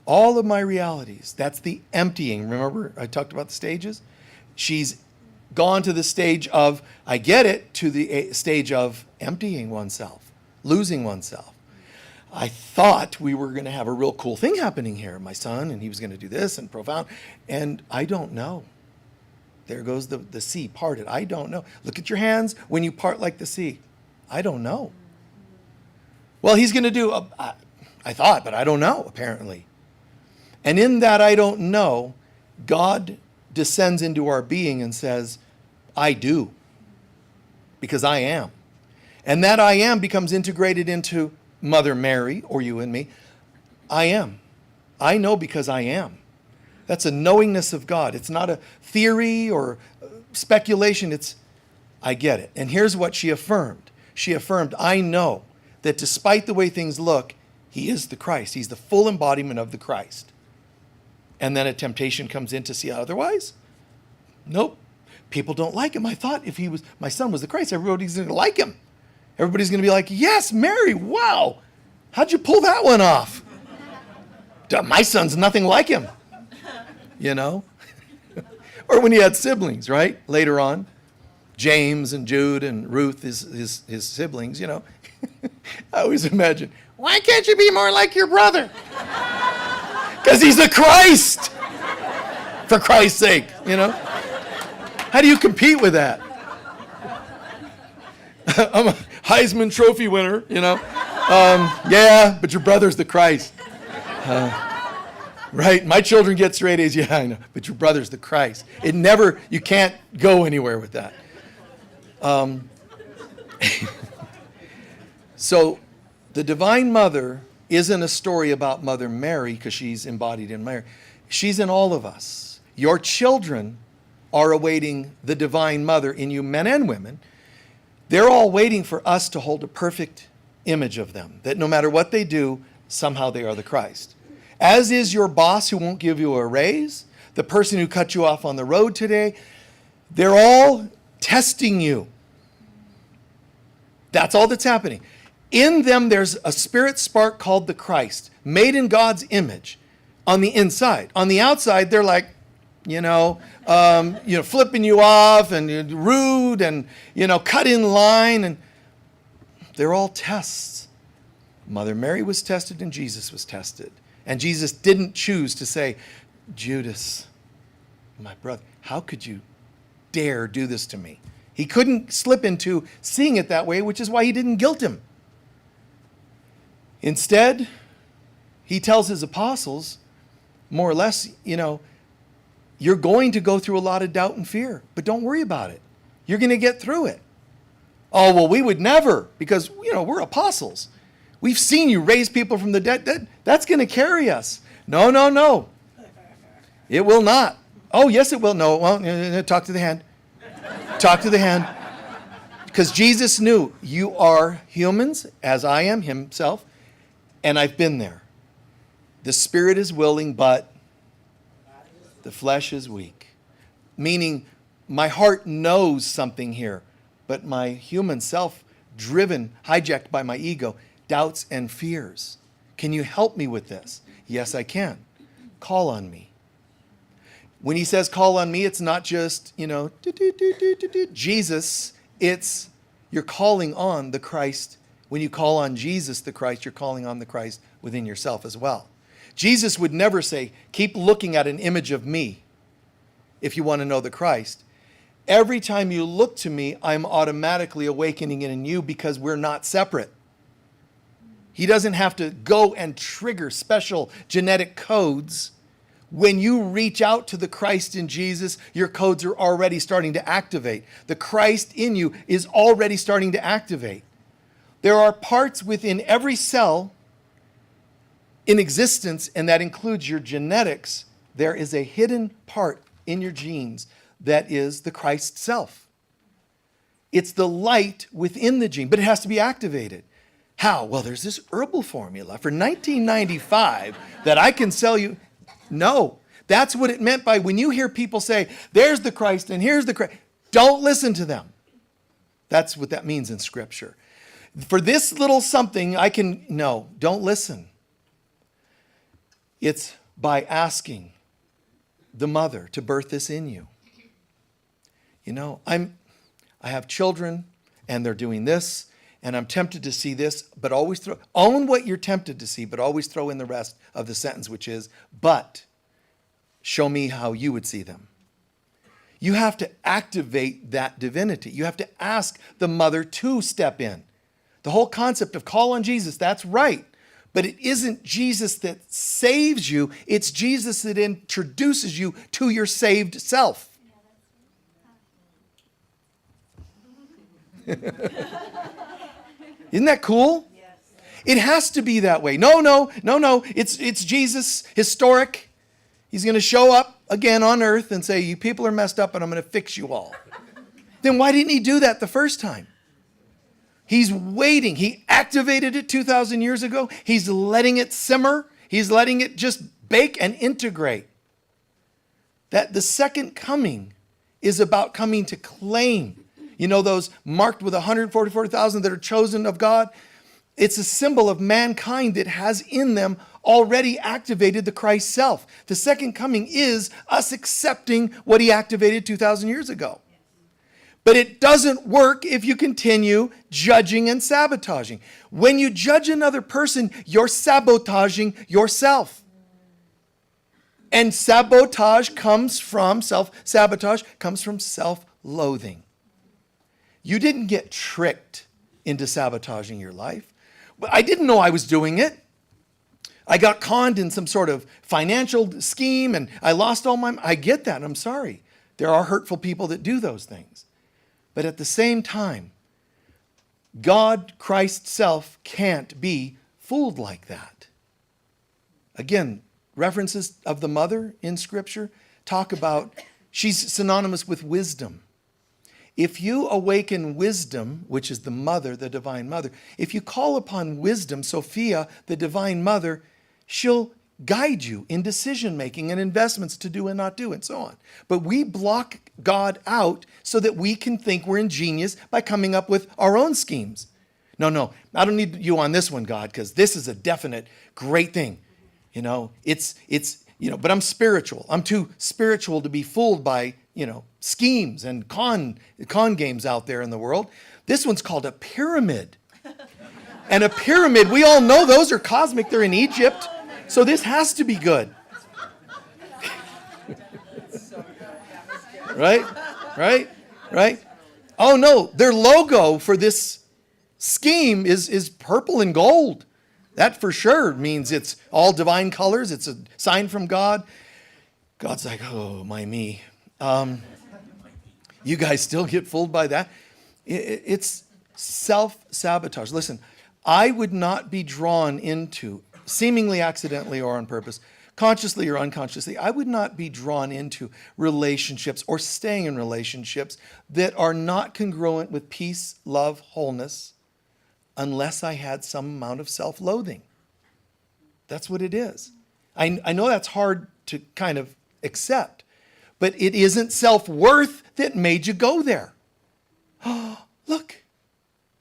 Speaker 1: All of my realities. That's the emptying. Remember, I talked about the stages? She's gone to the stage of, I get it, to the stage of emptying oneself, losing oneself. I thought we were going to have a real cool thing happening here. My son, and he was going to do this and profound. And I don't know. There goes the sea parted. I don't know. Look at your hands when you part like the sea. I don't know. Well, he's going to do, I thought, but I don't know, apparently. And in that I don't know, God descends into our being and says, I do, because I am. And that I am becomes integrated into Mother Mary, or you and me. I am. I know because I am. That's a knowingness of God. It's not a theory or speculation. It's, I get it. And here's what she affirmed. She affirmed, I know that despite the way things look, he is the Christ. He's the full embodiment of the Christ. And then a temptation comes in to see otherwise. Nope. People don't like him. I thought if my son was the Christ, everybody's going to like him. Everybody's going to be like, yes, Mary, wow. How'd you pull that one off? My son's nothing like him. Or when he had siblings, right? Later on. James and Jude and Ruth, his siblings, I always imagine, why can't you be more like your brother? Because he's the Christ. For Christ's sake, How do you compete with that? I'm a Heisman Trophy winner, Yeah, but your brother's the Christ. Right? My children get straight A's. Yeah, I know. But your brother's the Christ. You can't go anywhere with that. So the Divine Mother isn't a story about Mother Mary because she's embodied in Mary. She's in all of us. Your children are awaiting the Divine Mother in you, men and women. They're all waiting for us to hold a perfect image of them, that no matter what they do, somehow they are the Christ. As is your boss who won't give you a raise, the person who cut you off on the road today, they're all testing you. That's all that's happening. In them, there's a spirit spark called the Christ, made in God's image on the inside. On the outside, they're like, flipping you off and rude and, cut in line. And they're all tests. Mother Mary was tested and Jesus was tested. And Jesus didn't choose to say, Judas, my brother, how could you dare do this to me? He couldn't slip into seeing it that way, which is why he didn't guilt him. Instead, he tells his apostles, more or less, you're going to go through a lot of doubt and fear, but don't worry about it. You're going to get through it. Oh, well, we would never, because, we're apostles. We've seen you raise people from the dead. That's going to carry us. No. It will not. Oh, yes, it will. No, it won't. Talk to the hand. Talk to the hand. Because Jesus knew you are humans, as I am himself, and I've been there. The spirit is willing, but the flesh is weak. Meaning, my heart knows something here, but my human self, driven, hijacked by my ego, doubts and fears. Can you help me with this? Yes, I can. Call on me. When he says call on me, it's not just, Jesus. It's you're calling on the Christ. When you call on Jesus, the Christ, you're calling on the Christ within yourself as well. Jesus would never say, keep looking at an image of me if you want to know the Christ. Every time you look to me, I'm automatically awakening it in you because we're not separate. He doesn't have to go and trigger special genetic codes. When you reach out to the Christ in Jesus, your codes are already starting to activate. The Christ in you is already starting to activate. There are parts within every cell in existence, and that includes your genetics. There is a hidden part in your genes that is the Christ self. It's the light within the gene, but it has to be activated. How? Well, there's this herbal formula for $19.95 that I can sell you. No, that's what it meant by when you hear people say, there's the Christ and here's the Christ. Don't listen to them. That's what that means in Scripture. For this little something, don't listen. It's by asking the mother to birth this in you. I have children and they're doing this and I'm tempted to see this, but always own what you're tempted to see, but always throw in the rest of the sentence, which is, but show me how you would see them. You have to activate that divinity. You have to ask the mother to step in. The whole concept of call on Jesus, that's right. But it isn't Jesus that saves you. It's Jesus that introduces you to your saved self. Isn't that cool? Yes. It has to be that way. No. It's Jesus, historic. He's going to show up again on earth and say, you people are messed up and I'm going to fix you all. Then why didn't he do that the first time? He's waiting. He activated it 2,000 years ago. He's letting it simmer. He's letting it just bake and integrate. That the second coming is about coming to claim. Those marked with 144,000 that are chosen of God? It's a symbol of mankind that has in them already activated the Christ self. The second coming is us accepting what he activated 2,000 years ago. But it doesn't work if you continue judging and sabotaging. When you judge another person, you're sabotaging yourself. And self-sabotage comes from self-loathing. You didn't get tricked into sabotaging your life. I didn't know I was doing it. I got conned in some sort of financial scheme and I lost all my, I get that. I'm sorry. There are hurtful people that do those things. But at the same time, God, Christ's self, can't be fooled like that. Again, references of the mother in Scripture talk about, she's synonymous with wisdom. If you awaken wisdom, which is the mother, the divine mother, if you call upon wisdom, Sophia, the divine mother, she'll guide you in decision making and investments to do and not do and so on. But we block God out so that we can think we're ingenious by coming up with our own schemes. No, I don't need you on this one, God, because this is a definite great thing. But I'm spiritual. I'm too spiritual to be fooled by, schemes and con games out there in the world. This one's called a pyramid. And a pyramid, we all know those are cosmic. They're in Egypt. So this has to be good. Right? Oh no, their logo for this scheme is purple and gold. That for sure means it's all divine colors. It's a sign from God. God's like, oh, me. You guys still get fooled by that? It's self-sabotage. Listen, I would not be drawn into, seemingly accidentally or on purpose, consciously or unconsciously, I would not be drawn into relationships or staying in relationships that are not congruent with peace, love, wholeness, unless I had some amount of self-loathing. That's what it is. I know that's hard to kind of accept, but it isn't self-worth that made you go there. Look,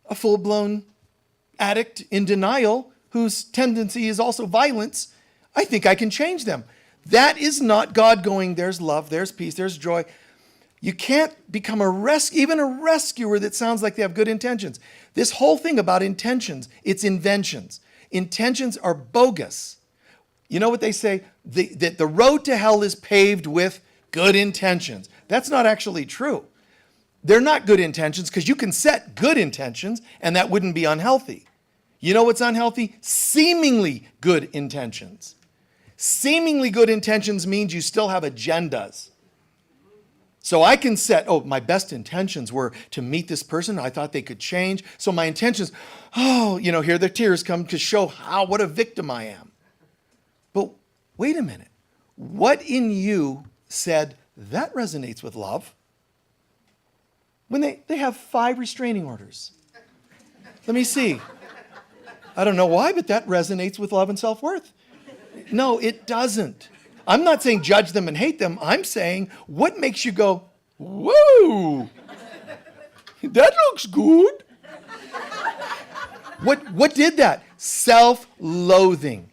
Speaker 1: a full-blown addict in denial whose tendency is also violence. I think I can change them. That is not God going, there's love, there's peace, there's joy. You can't become even a rescuer that sounds like they have good intentions. This whole thing about intentions, it's inventions. Intentions are bogus. You know what they say? That the road to hell is paved with good intentions. That's not actually true. They're not good intentions because you can set good intentions and that wouldn't be unhealthy. You know what's unhealthy? Seemingly good intentions. Seemingly good intentions means you still have agendas. So I can set, my best intentions were to meet this person. I thought they could change. So my intentions, here the tears come to show what a victim I am. But wait a minute. What in you said that resonates with love? When they have 5 restraining orders. Let me see. I don't know why, but that resonates with love and self-worth. No, it doesn't. I'm not saying judge them and hate them. I'm saying what makes you go, whoa, that looks good. What did that? Self-loathing.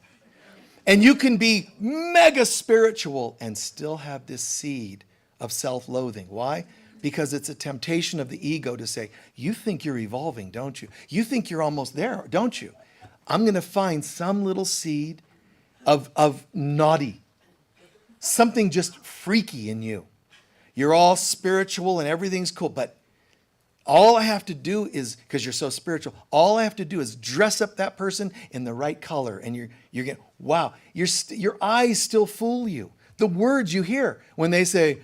Speaker 1: And you can be mega spiritual and still have this seed of self-loathing. Why? Because it's a temptation of the ego to say, you think you're evolving, don't you? You think you're almost there, don't you? I'm going to find some little seed of naughty, something just freaky in you. You're all spiritual and everything's cool, but all I have to do is, because you're so spiritual, all I have to do is dress up that person in the right color, and you're getting, wow, your eyes still fool you. The words you hear when they say,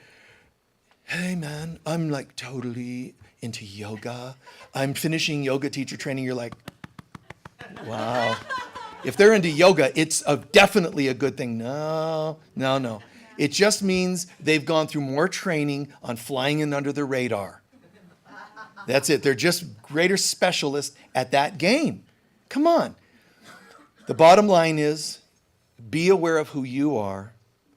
Speaker 1: hey man, I'm like totally into yoga. I'm finishing yoga teacher training. You're like, wow. If they're into yoga, it's definitely a good thing. No. It just means they've gone through more training on flying in under the radar. That's it. They're just greater specialists at that game. Come on. The bottom line is, be aware of who you are.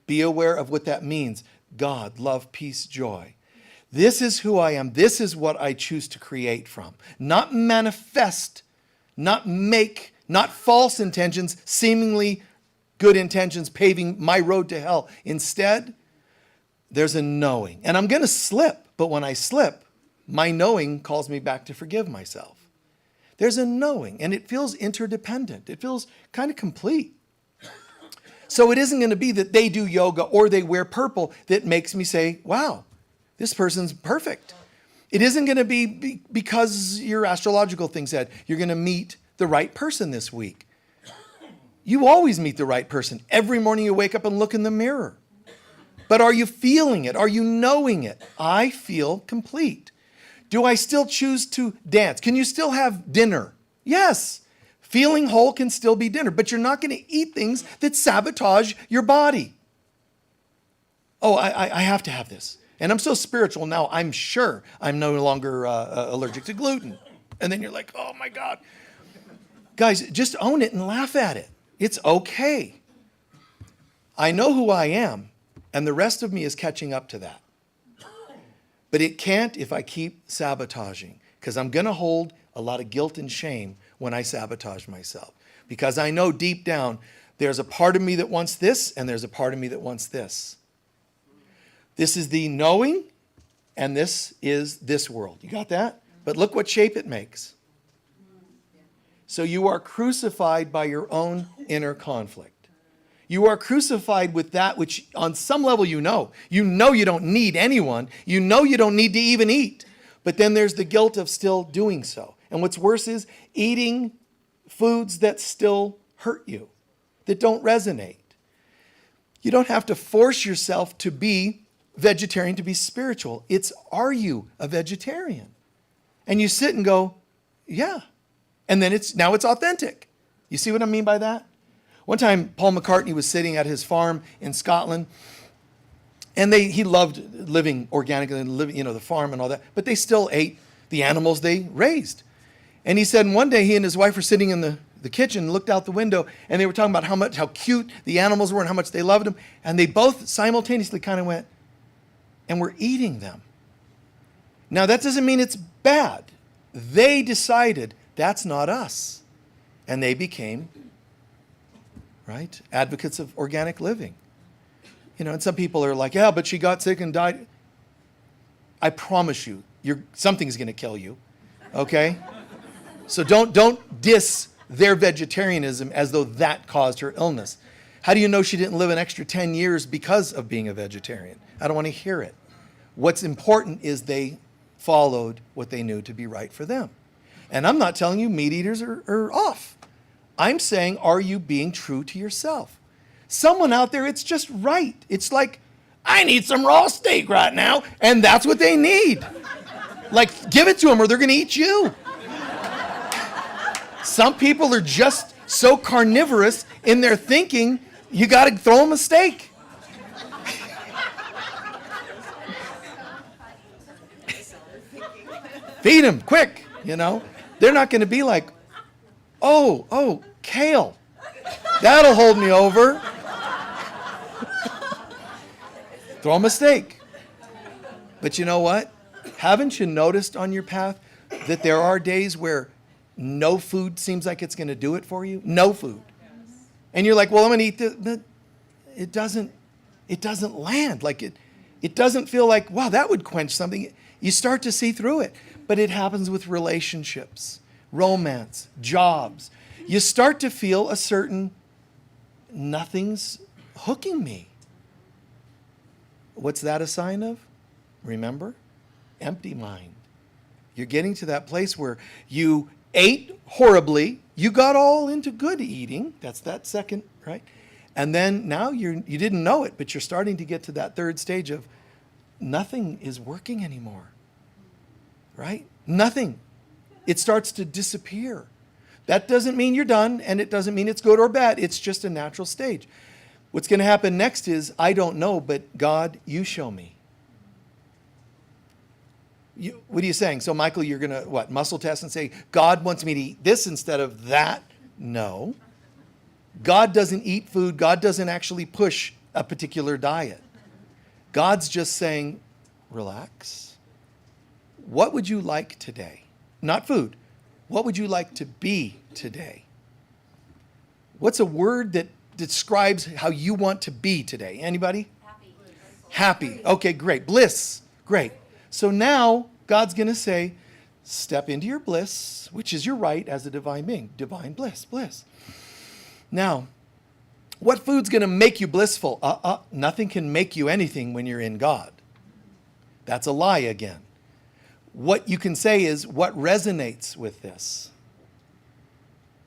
Speaker 1: Be aware of what that means. God, love, peace, joy. This is who I am. This is what I choose to create from. Not manifest, not make, not false intentions, seemingly good intentions paving my road to hell. Instead, there's a knowing. And I'm going to slip, but when I slip, my knowing calls me back to forgive myself. There's a knowing, and it feels interdependent. It feels kind of complete. So it isn't going to be that they do yoga or they wear purple that makes me say, wow, this person's perfect. It isn't going to be because your astrological thing said you're going to meet the right person this week. You always meet the right person. Every morning you wake up and look in the mirror. But are you feeling it? Are you knowing it? I feel complete. Do I still choose to dance? Can you still have dinner? Yes. Feeling whole can still be dinner, but you're not going to eat things that sabotage your body. Oh, I have to have this. And I'm so spiritual now, I'm sure I'm no longer allergic to gluten. And then you're like, oh my God. Guys, just own it and laugh at it. It's okay. I know who I am, and the rest of me is catching up to that. But it can't if I keep sabotaging, because I'm going to hold a lot of guilt and shame when I sabotage myself. Because I know deep down, there's a part of me that wants this, and there's a part of me that wants this. This is the knowing, and this is this world. You got that? But look what shape it makes. So you are crucified by your own inner conflict. You are crucified with that which on some level you know. You know you don't need anyone. You know you don't need to even eat. But then there's the guilt of still doing so. And what's worse is eating foods that still hurt you, that don't resonate. You don't have to force yourself to be vegetarian to be spiritual. It's, are you a vegetarian? And you sit and go, yeah. And then now it's authentic. You see what I mean by that? One time, Paul McCartney was sitting at his farm in Scotland, and he loved living organically and living, the farm and all that, but they still ate the animals they raised. And he said one day he and his wife were sitting in the kitchen, looked out the window, and they were talking about how cute the animals were and how much they loved them, and they both simultaneously kind of went, and we're eating them. Now, that doesn't mean it's bad. They decided that's not us, and they became right? Advocates of organic living. And some people are like, yeah, but she got sick and died. I promise you, something's going to kill you, okay? So don't diss their vegetarianism as though that caused her illness. How do you know she didn't live an extra 10 years because of being a vegetarian? I don't want to hear it. What's important is they followed what they knew to be right for them. And I'm not telling you meat eaters are off. I'm saying, are you being true to yourself? Someone out there, it's just right. It's like, I need some raw steak right now, and that's what they need. Like, give it to them or they're going to eat you. Some people are just so carnivorous in their thinking, you got to throw them a steak. Feed them, quick, They're not going to be like, oh, kale. That'll hold me over. Throw them a steak. But you know what? Haven't you noticed on your path that there are days where no food seems like it's going to do it for you? No food. And you're like, well, I'm going to eat this. But it doesn't land. Like it doesn't feel like, wow, that would quench something. You start to see through it. But it happens with relationships, romance, jobs. You start to feel a certain, nothing's hooking me. What's that a sign of? Remember? Empty mind. You're getting to that place where you ate horribly. You got all into good eating. That's that second, right? And then now you didn't know it, but you're starting to get to that third stage of nothing is working anymore. Right? Nothing. It starts to disappear. That doesn't mean you're done, and it doesn't mean it's good or bad. It's just a natural stage. What's going to happen next is, I don't know, but God, you show me. What are you saying? So, Michael, you're going to, muscle test and say, God wants me to eat this instead of that? No. God doesn't eat food. God doesn't actually push a particular diet. God's just saying, relax. What would you like today? Not food. What would you like to be today? What's a word that describes how you want to be today? Anybody? Happy. Okay, great. Bliss. Great. So now God's going to say, step into your bliss, which is your right as a divine being. Divine bliss. Now, what food's going to make you blissful? Nothing can make you anything when you're in God. That's a lie again. What you can say is, what resonates with this?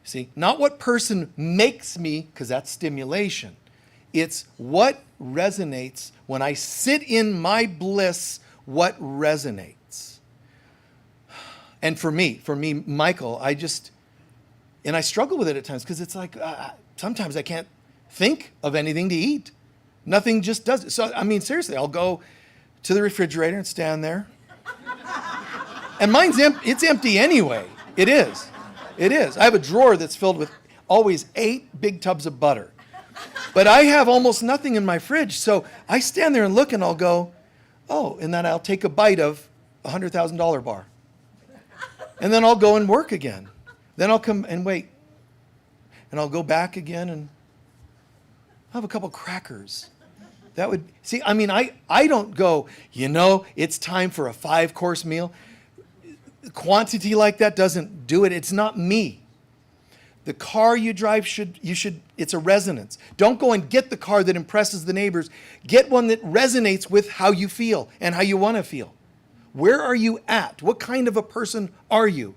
Speaker 1: See, not what person makes me, because that's stimulation. It's what resonates when I sit in my bliss, what resonates. And for me, Michael, and I struggle with it at times because it's like sometimes I can't think of anything to eat. Nothing just does it. So, I mean, seriously, I'll go to the refrigerator and stand there. And mine's empty. It's empty anyway. It is. It is. I have a drawer that's filled with always 8 big tubs of butter. But I have almost nothing in my fridge. So I stand there and look and I'll go, oh, and then I'll take a bite of a $100,000 bar. And then I'll go and work again. Then I'll come and wait. And I'll go back again and I'll have a couple crackers. That would, see, I mean, I don't go, it's time for a 5-course meal. Quantity like that doesn't do it. It's not me. The car you drive it's a resonance. Don't go and get the car that impresses the neighbors. Get one that resonates with how you feel and how you want to feel. Where are you at? What kind of a person are you?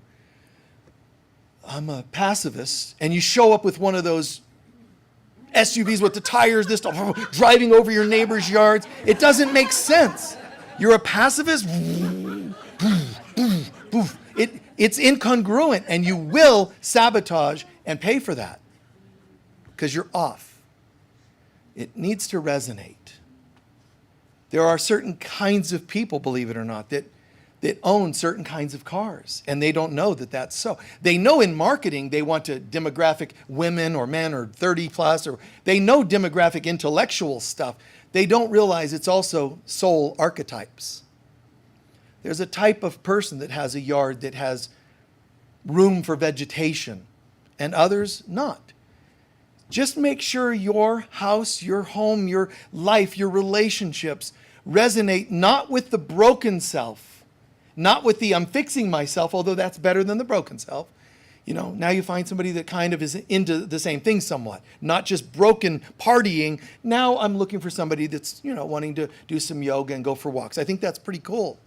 Speaker 1: I'm a pacifist, and you show up with one of those SUVs with the tires, this stuff, driving over your neighbor's yards. It doesn't make sense. You're a pacifist. It's incongruent, and you will sabotage and pay for that because you're off. It needs to resonate. There are certain kinds of people, believe it or not, that own certain kinds of cars, and they don't know that that's so. They know in marketing they want to demographic women or men or 30 plus, or they know demographic intellectual stuff. They don't realize it's also soul archetypes. There's a type of person that has a yard that has room for vegetation, and others not. Just make sure your house, your home, your life, your relationships resonate not with the broken self, not with the I'm fixing myself, although that's better than the broken self. Now you find somebody that kind of is into the same thing somewhat, not just broken partying. Now I'm looking for somebody that's, wanting to do some yoga and go for walks. I think that's pretty cool.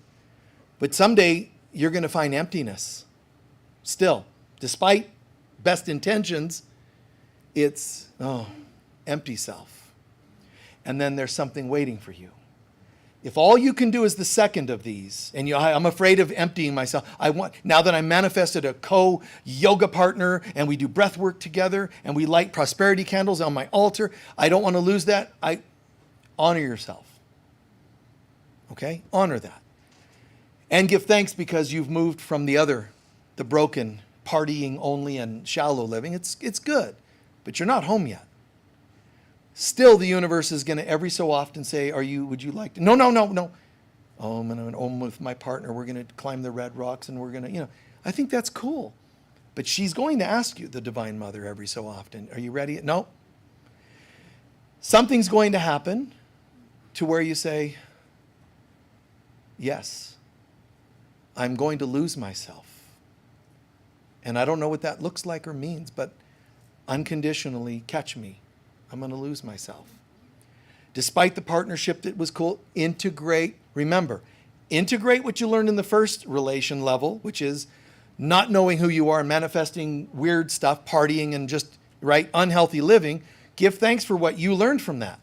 Speaker 1: But someday you're going to find emptiness. Still, despite best intentions, it's, empty self. And then there's something waiting for you. If all you can do is the second of these, and I'm afraid of emptying myself. Now that I'm manifested a co-yoga partner, and we do breath work together, and we light prosperity candles on my altar, I don't want to lose that. Honor yourself. Okay? Honor that. And give thanks because you've moved from the broken, partying only and shallow living. It's good, but you're not home yet. Still, the universe is going to every so often say, would you like to? No. Oh, I'm going to home with my partner. We're going to climb the red rocks and we're going to, I think that's cool. But she's going to ask you, the Divine Mother, every so often, are you ready? No. Something's going to happen to where you say, yes, I'm going to lose myself. And I don't know what that looks like or means, but unconditionally catch me. I'm going to lose myself. Despite the partnership that was cool, integrate. Remember, integrate what you learned in the first relation level, which is not knowing who you are, manifesting weird stuff, partying, and just, unhealthy living. Give thanks for what you learned from that.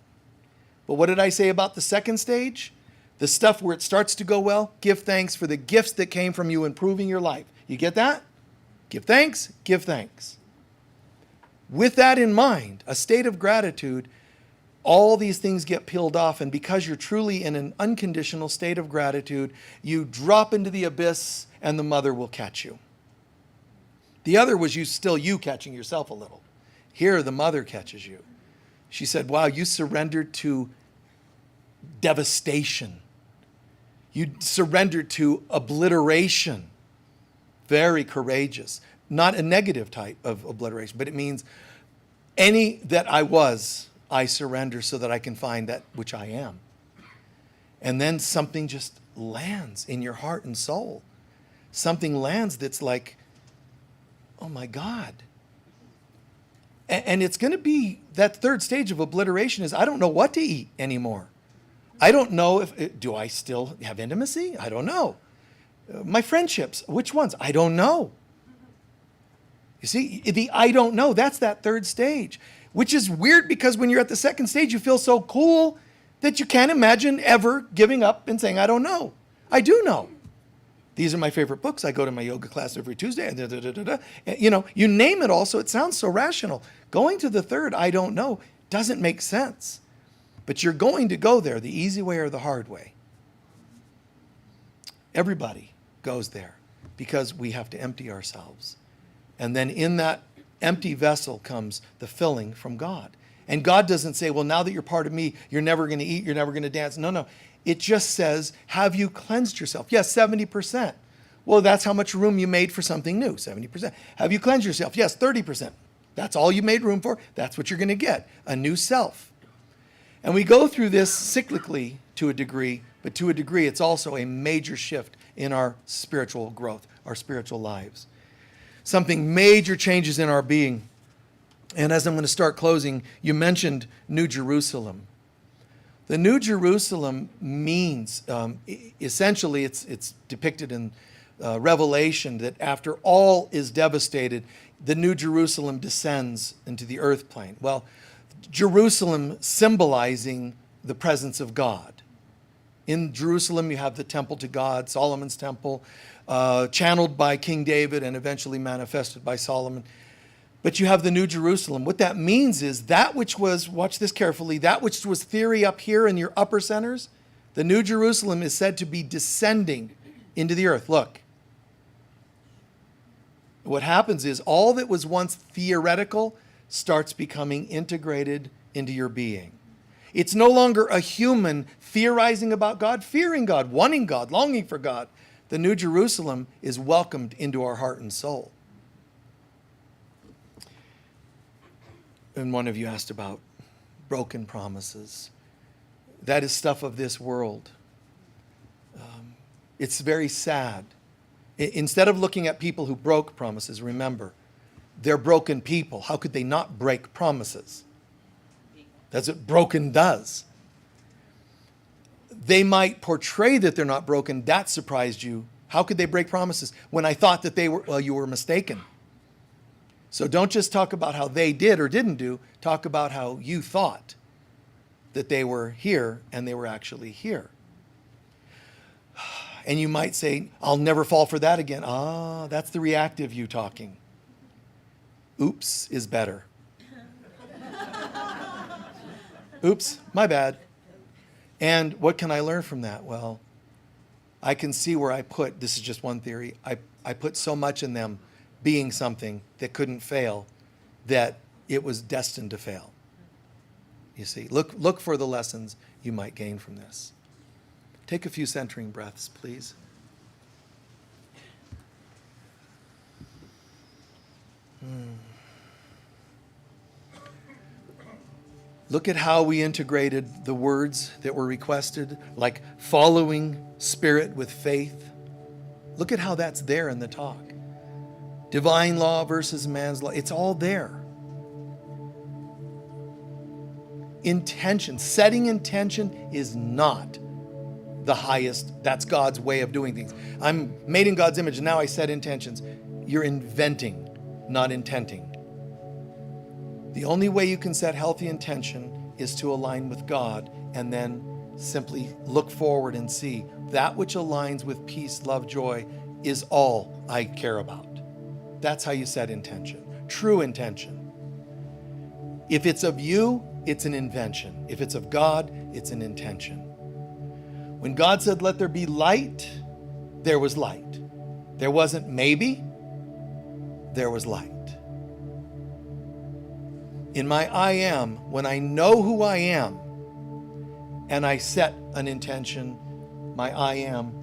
Speaker 1: But what did I say about the second stage? The stuff where it starts to go well, give thanks for the gifts that came from you improving your life. You get that? Give thanks, give thanks. With that in mind, a state of gratitude, all these things get peeled off, and because you're truly in an unconditional state of gratitude, you drop into the abyss and the mother will catch you. The other was you catching yourself a little. Here, the mother catches you. She said, wow, you surrendered to devastation. You surrendered to obliteration. Very courageous. Not a negative type of obliteration, but it means any that I was, I surrender so that I can find that which I am. And then something just lands in your heart and soul. Something lands that's like, oh my God. And it's going to be, that third stage of obliteration is, I don't know what to eat anymore. I don't know do I still have intimacy? I don't know. My friendships, which ones? I don't know. You see, the I don't know, that's that third stage, which is weird because when you're at the second stage, you feel so cool that you can't imagine ever giving up and saying, I don't know. I do know. These are my favorite books. I go to my yoga class every Tuesday. And, you know, you name it all, so it sounds so rational. Going to the third, I don't know, doesn't make sense. But you're going to go there the easy way or the hard way. Everybody goes there because we have to empty ourselves. And then in that empty vessel comes the filling from God. And God doesn't say, well, now that you're part of me, you're never going to eat, you're never going to dance. No, no. It just says, have you cleansed yourself? Yes, 70%. Well, that's how much room you made for something new, 70%. Have you cleansed yourself? Yes, 30%. That's all you made room for. That's what you're going to get, a new self. And we go through this cyclically to a degree, but to a degree, it's also a major shift in our spiritual growth, our spiritual lives. Something major changes in our being. And as I'm going to start closing, you mentioned New Jerusalem. The New Jerusalem means, essentially, it's depicted in Revelation that after all is devastated, the New Jerusalem descends into the earth plane. Well, Jerusalem symbolizing the presence of God. In Jerusalem, you have the temple to God, Solomon's temple, channeled by King David and eventually manifested by Solomon. But you have the New Jerusalem. What that means is that which was, watch this carefully, that which was theory up here in your upper centers, the New Jerusalem is said to be descending into the earth. Look. What happens is all that was once theoretical starts becoming integrated into your being. It's no longer a human theorizing about God, fearing God, wanting God, longing for God. The New Jerusalem is welcomed into our heart and soul. And one of you asked about broken promises. That is stuff of this world. It's very sad. Instead of looking at people who broke promises, remember, they're broken people. How could they not break promises? That's what broken does. They might portray that they're not broken. That surprised you. How could they break promises? When I thought that they were, well, you were mistaken. So don't just talk about how they did or didn't do. Talk about how you thought that they were here and they were actually here. And you might say, I'll never fall for that again. Ah, that's the reactive you talking. Oops is better. Oops, my bad. And what can I learn from that? Well, I can see where I put, this is just one theory, I put so much in them being something that couldn't fail that it was destined to fail. You see, look for the lessons you might gain from this. Take a few centering breaths, please. Look at how we integrated the words that were requested, like following Spirit with faith. Look at how that's there in the talk. Divine law versus man's law. It's all there. Intention, setting intention is not the highest. That's God's way of doing things. I'm made in God's image and now I set intentions. You're inventing, not intenting. The only way you can set healthy intention is to align with God and then simply look forward and see that which aligns with peace, love, joy is all I care about. That's how you set intention. True intention. If it's of you, it's an invention. If it's of God, it's an intention. When God said, let there be light, there was light. There wasn't maybe, there was light. In my I am, when I know who I am and I set an intention, my I am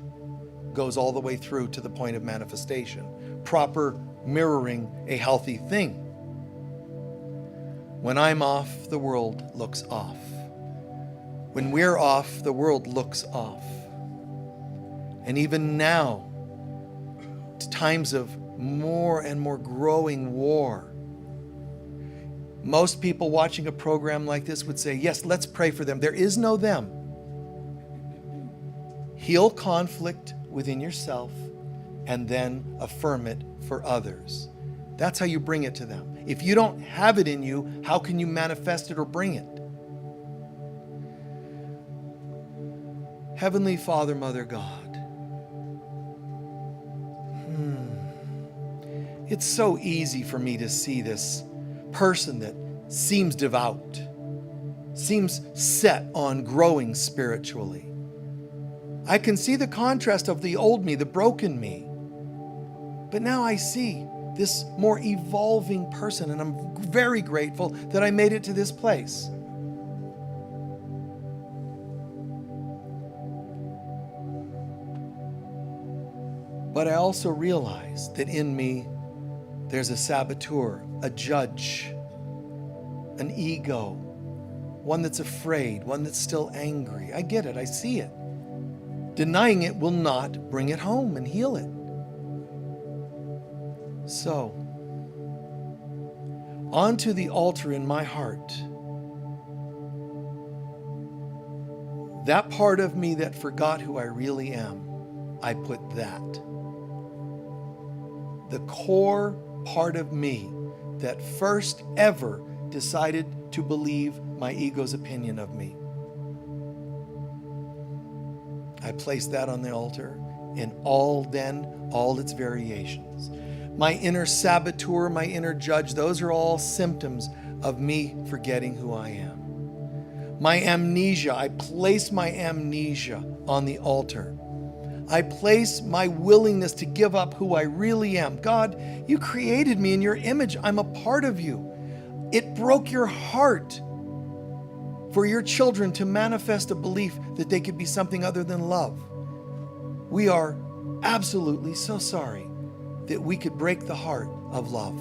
Speaker 1: goes all the way through to the point of manifestation. Proper mirroring a healthy thing. When I'm off, the world looks off. When we're off, the world looks off. And even now, times of more and more growing war, most people watching a program like this would say, yes, let's pray for them. There is no them. Heal conflict within yourself and then affirm it for others. That's how you bring it to them. If you don't have it in you, how can you manifest it or bring it? Heavenly Father, Mother God, it's so easy for me to see this person that seems devout, seems set on growing spiritually. I can see the contrast of the old me, the broken me. But now I see this more evolving person, and I'm very grateful that I made it to this place. But I also realize that in me, there's a saboteur, a judge, an ego, one that's afraid, one that's still angry. I get it, I see it. Denying it will not bring it home and heal it. So, onto the altar in my heart, that part of me that forgot who I really am, I put that. The core part of me that first ever decided to believe my ego's opinion of me, I placed that on the altar in all its variations. My inner saboteur, my inner judge, those are all symptoms of me forgetting who I am. My amnesia, I place my amnesia on the altar. I place my willingness to give up who I really am. God, you created me in your image. I'm a part of you. It broke your heart for your children to manifest a belief that they could be something other than love. We are absolutely so sorry that we could break the heart of love.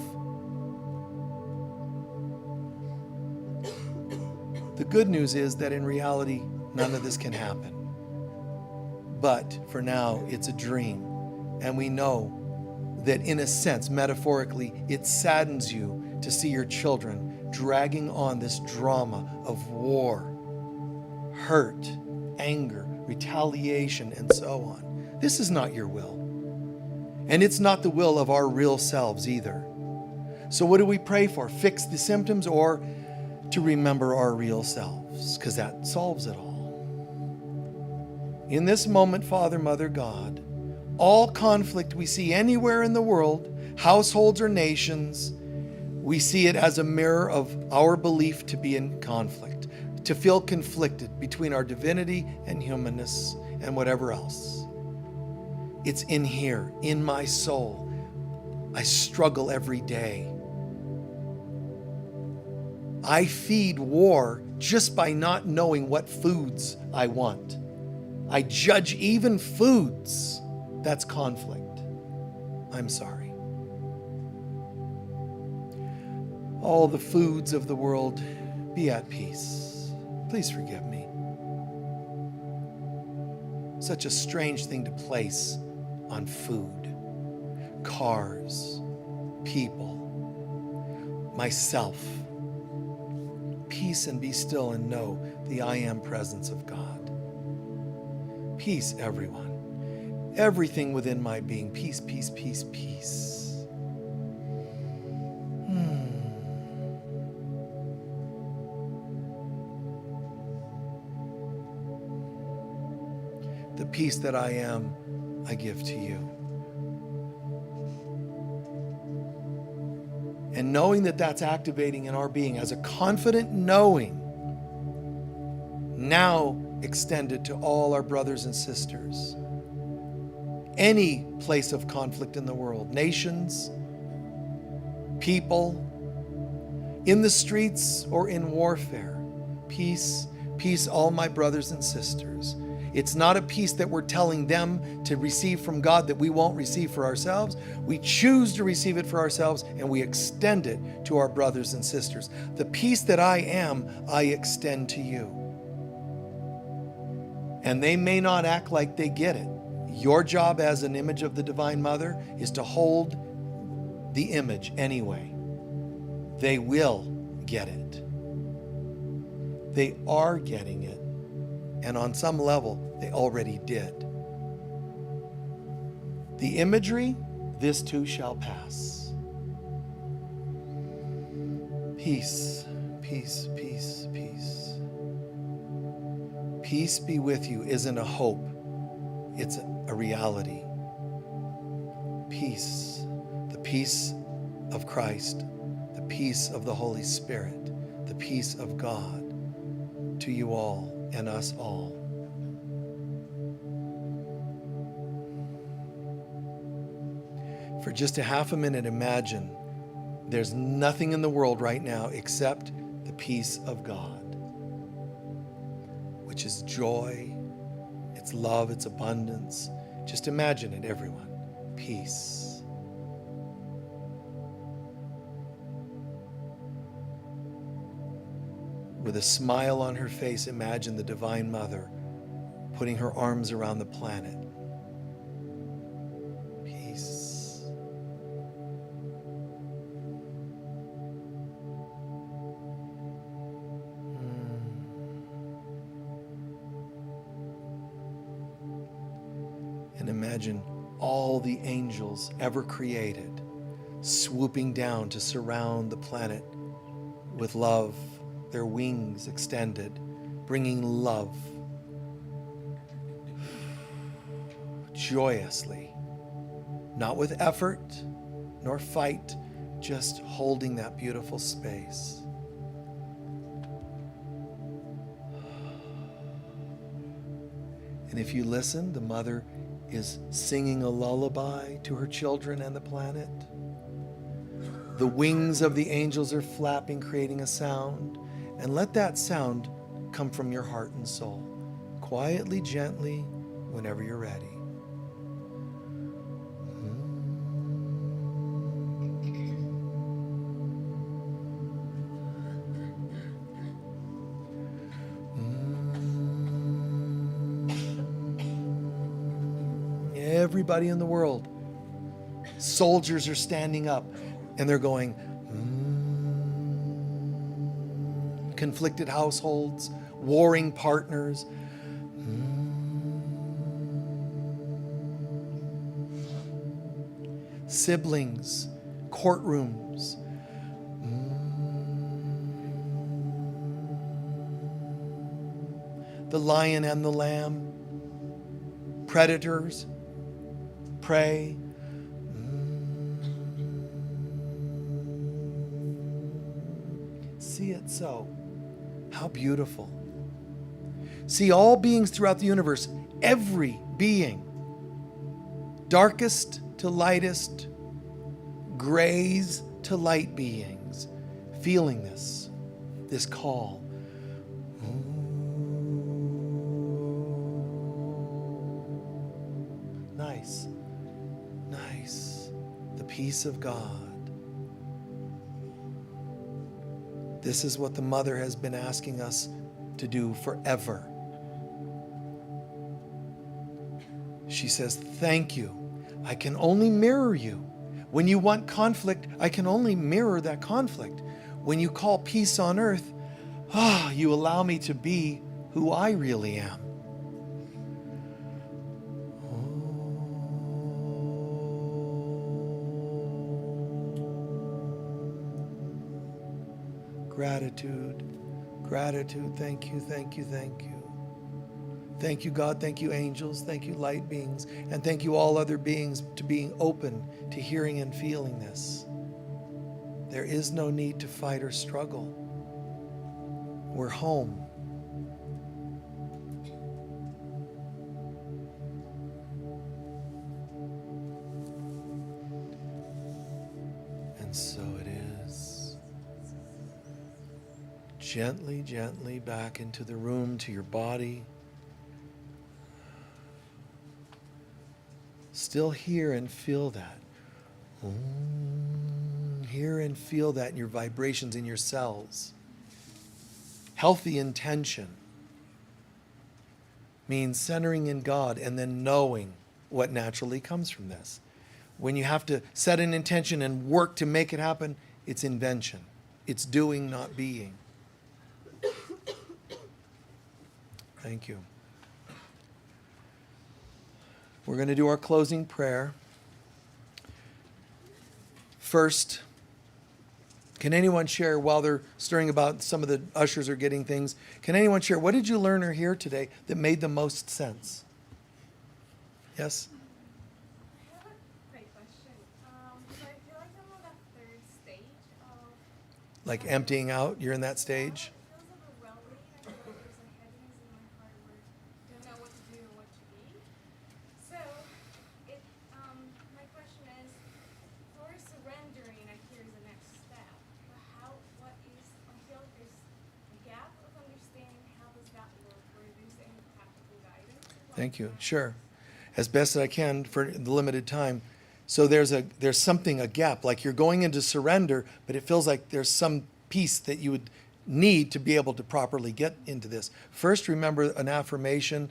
Speaker 1: The good news is that in reality, none of this can happen. But for now, it's a dream. And we know that in a sense, metaphorically, it saddens you to see your children dragging on this drama of war, hurt, anger, retaliation, and so on. This is not your will. And it's not the will of our real selves either. So what do we pray for? Fix the symptoms or to remember our real selves? Because that solves it all. In this moment, Father, Mother, God, all conflict we see anywhere in the world, households or nations, we see it as a mirror of our belief to be in conflict, to feel conflicted between our divinity and humanness and whatever else. It's in here, in my soul. I struggle every day. I feed war just by not knowing what foods I want. I judge even foods. That's conflict. I'm sorry. All the foods of the world, be at peace. Please forgive me. Such a strange thing to place on food, cars, people, myself. Peace and be still and know the I am presence of God. Peace, everyone. Everything within my being. Peace, peace, peace, peace. The peace that I am, I give to you. And knowing that that's activating in our being as a confident knowing, now extend it to all our brothers and sisters. Any place of conflict in the world, nations, people, in the streets or in warfare, peace, peace, all my brothers and sisters. It's not a peace that we're telling them to receive from God that we won't receive for ourselves. We choose to receive it for ourselves and we extend it to our brothers and sisters. The peace that I am, I extend to you. And they may not act like they get it. Your job as an image of the Divine Mother is to hold the image anyway. They will get it. They are getting it. And on some level, they already did. The imagery, this too shall pass. Peace, peace, peace, peace. Peace be with you isn't a hope, it's a reality. Peace, the peace of Christ, the peace of the Holy Spirit, the peace of God to you all and us all. For just a half a minute, imagine there's nothing in the world right now except the peace of God, which is joy, it's love, it's abundance. Just imagine it, everyone. Peace. With a smile on her face, imagine the Divine Mother putting her arms around the planet. Peace. And imagine all the angels ever created swooping down to surround the planet with love, their wings extended, bringing love joyously, not with effort nor fight, just holding that beautiful space. And if you listen, the mother is singing a lullaby to her children and the planet. The wings of the angels are flapping, creating a sound. And let that sound come from your heart and soul. Quietly, gently, whenever you're ready. Everybody in the world, soldiers are standing up and they're going, conflicted households, warring partners. Siblings, courtrooms. The lion and the lamb. Predators, prey. See it so. How beautiful. See all beings throughout the universe, every being, darkest to lightest, grays to light beings, feeling this call. Nice, nice. The peace of God. This is what the Mother has been asking us to do forever. She says, thank you. I can only mirror you. When you want conflict, I can only mirror that conflict. When you call peace on earth, you allow me to be who I really am. Gratitude, gratitude, thank you, thank you, thank you. Thank you, God, thank you, angels, thank you, light beings, and thank you, all other beings, to being open to hearing and feeling this. There is no need to fight or struggle. We're home. And so it is. Gently, gently back into the room, to your body. Still hear and feel that. Hear and feel that in your vibrations, in your cells. Healthy intention means centering in God and then knowing what naturally comes from this. When you have to set an intention and work to make it happen, it's invention. It's doing, not being. Thank you. We're going to do our closing prayer. First, Can anyone share while they're stirring about, some of the ushers are getting things, can anyone share, what did you learn or hear today that made the most sense? Yes?
Speaker 7: I have a great question. So I feel like I'm on that third stage of
Speaker 1: Like emptying out, you're in that stage?
Speaker 7: it feels overwhelming. I feel like there's a heaviness in my heart where I don't know what to do or what to be. So my question is, for surrendering, I hear is the next step. But what is, I feel like there's a gap of understanding how does that work, or is there any practical guidance?
Speaker 1: Thank you. Sure. As best as I can for the limited time. So there's something, a gap, like you're going into surrender, but it feels like there's some piece that you would need to be able to properly get into this. First, remember an affirmation.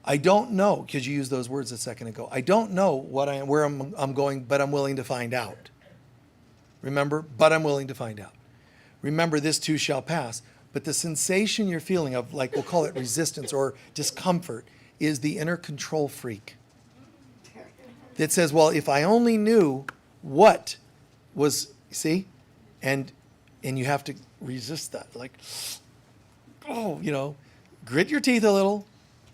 Speaker 1: I don't know, because you used those words a second ago. I don't know where I'm going, but I'm willing to find out. Remember, but I'm willing to find out. Remember, this too shall pass. But the sensation you're feeling of, like we'll call it resistance or discomfort, is the inner control freak that says, well, if I only knew what was, see? And you have to resist that. Like, oh, grit your teeth a little,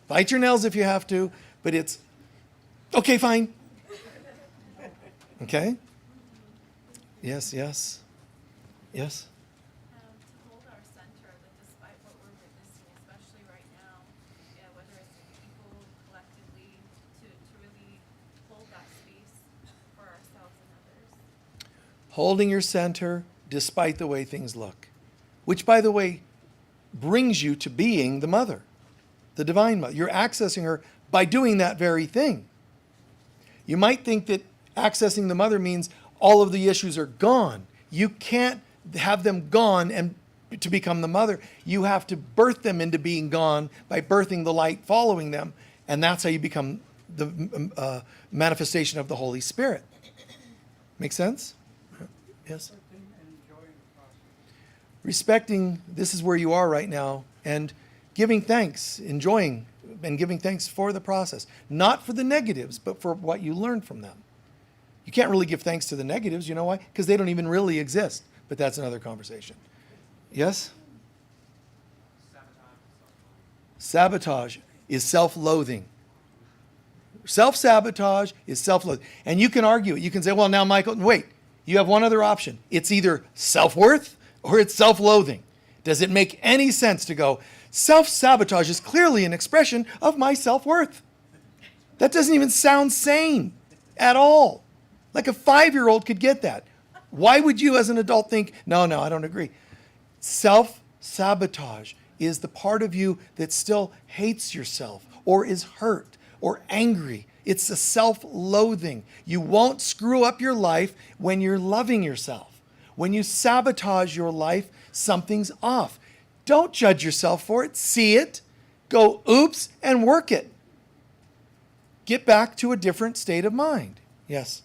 Speaker 1: bite your nails if you have to, but it's, okay, fine. Okay? Yes, yes. Yes?
Speaker 8: To hold our center, that despite what we're witnessing, especially right now, whether it's people collectively, to really hold that space for ourselves and others.
Speaker 1: Holding your center despite the way things look, which, by the way, brings you to being the mother, the divine mother. You're accessing her by doing that very thing. You might think that accessing the mother means all of the issues are gone. You can't have them gone and to become the mother. You have to birth them into being gone by birthing the light following them. And that's how you become the manifestation of the Holy Spirit. Make sense? Yes? Respecting, this is where you are right now, and giving thanks, enjoying and giving thanks for the process. Not for the negatives, but for what you learned from them. You can't really give thanks to the negatives, you know why? Because they don't even really exist. But that's another conversation. Yes? Sabotage is self-loathing. Self-sabotage is self-loathing. And you can argue it. You can say, well, now, Michael, wait. You have one other option. It's either self-worth or it's self-loathing. Does it make any sense to go, self-sabotage is clearly an expression of my self-worth? That doesn't even sound sane at all. Like a 5-year-old could get that. Why would you as an adult think, no, I don't agree? Self-sabotage is the part of you that still hates yourself or is hurt or angry. It's a self-loathing. You won't screw up your life when you're loving yourself. When you sabotage your life, something's off. Don't judge yourself for it. See it, go oops, and work it. Get back to a different state of mind. Yes?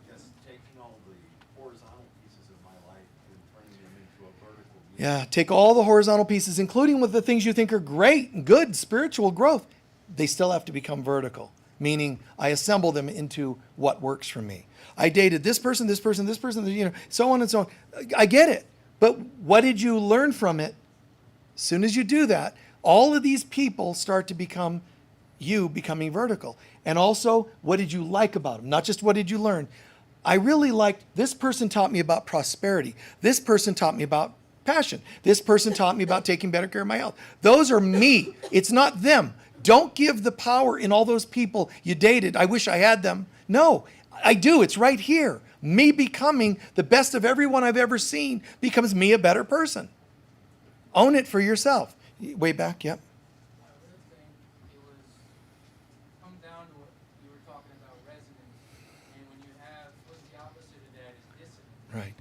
Speaker 4: Yes, taking all the horizontal pieces of my life and turning them into a vertical view.
Speaker 1: Yeah, take all the horizontal pieces, including with the things you think are great and good, spiritual growth. They still have to become vertical, meaning I assemble them into what works for me. I dated this person, so on and so on. I get it. But what did you learn from it? As soon as you do that, all of these people start to become you becoming vertical. And also, what did you like about them? Not just what did you learn. I really liked, this person taught me about prosperity. This person taught me about passion. This person taught me about taking better care of my health. Those are me. It's not them. Don't give the power in all those people you dated. I wish I had them. No, I do. It's right here. Me becoming the best of everyone I've ever seen becomes me a better person. Own it for yourself. Way back, yep.
Speaker 9: I really think it was come down to what you were talking about, resonance. And when you have, what's the opposite of that is dissonance.
Speaker 1: Right.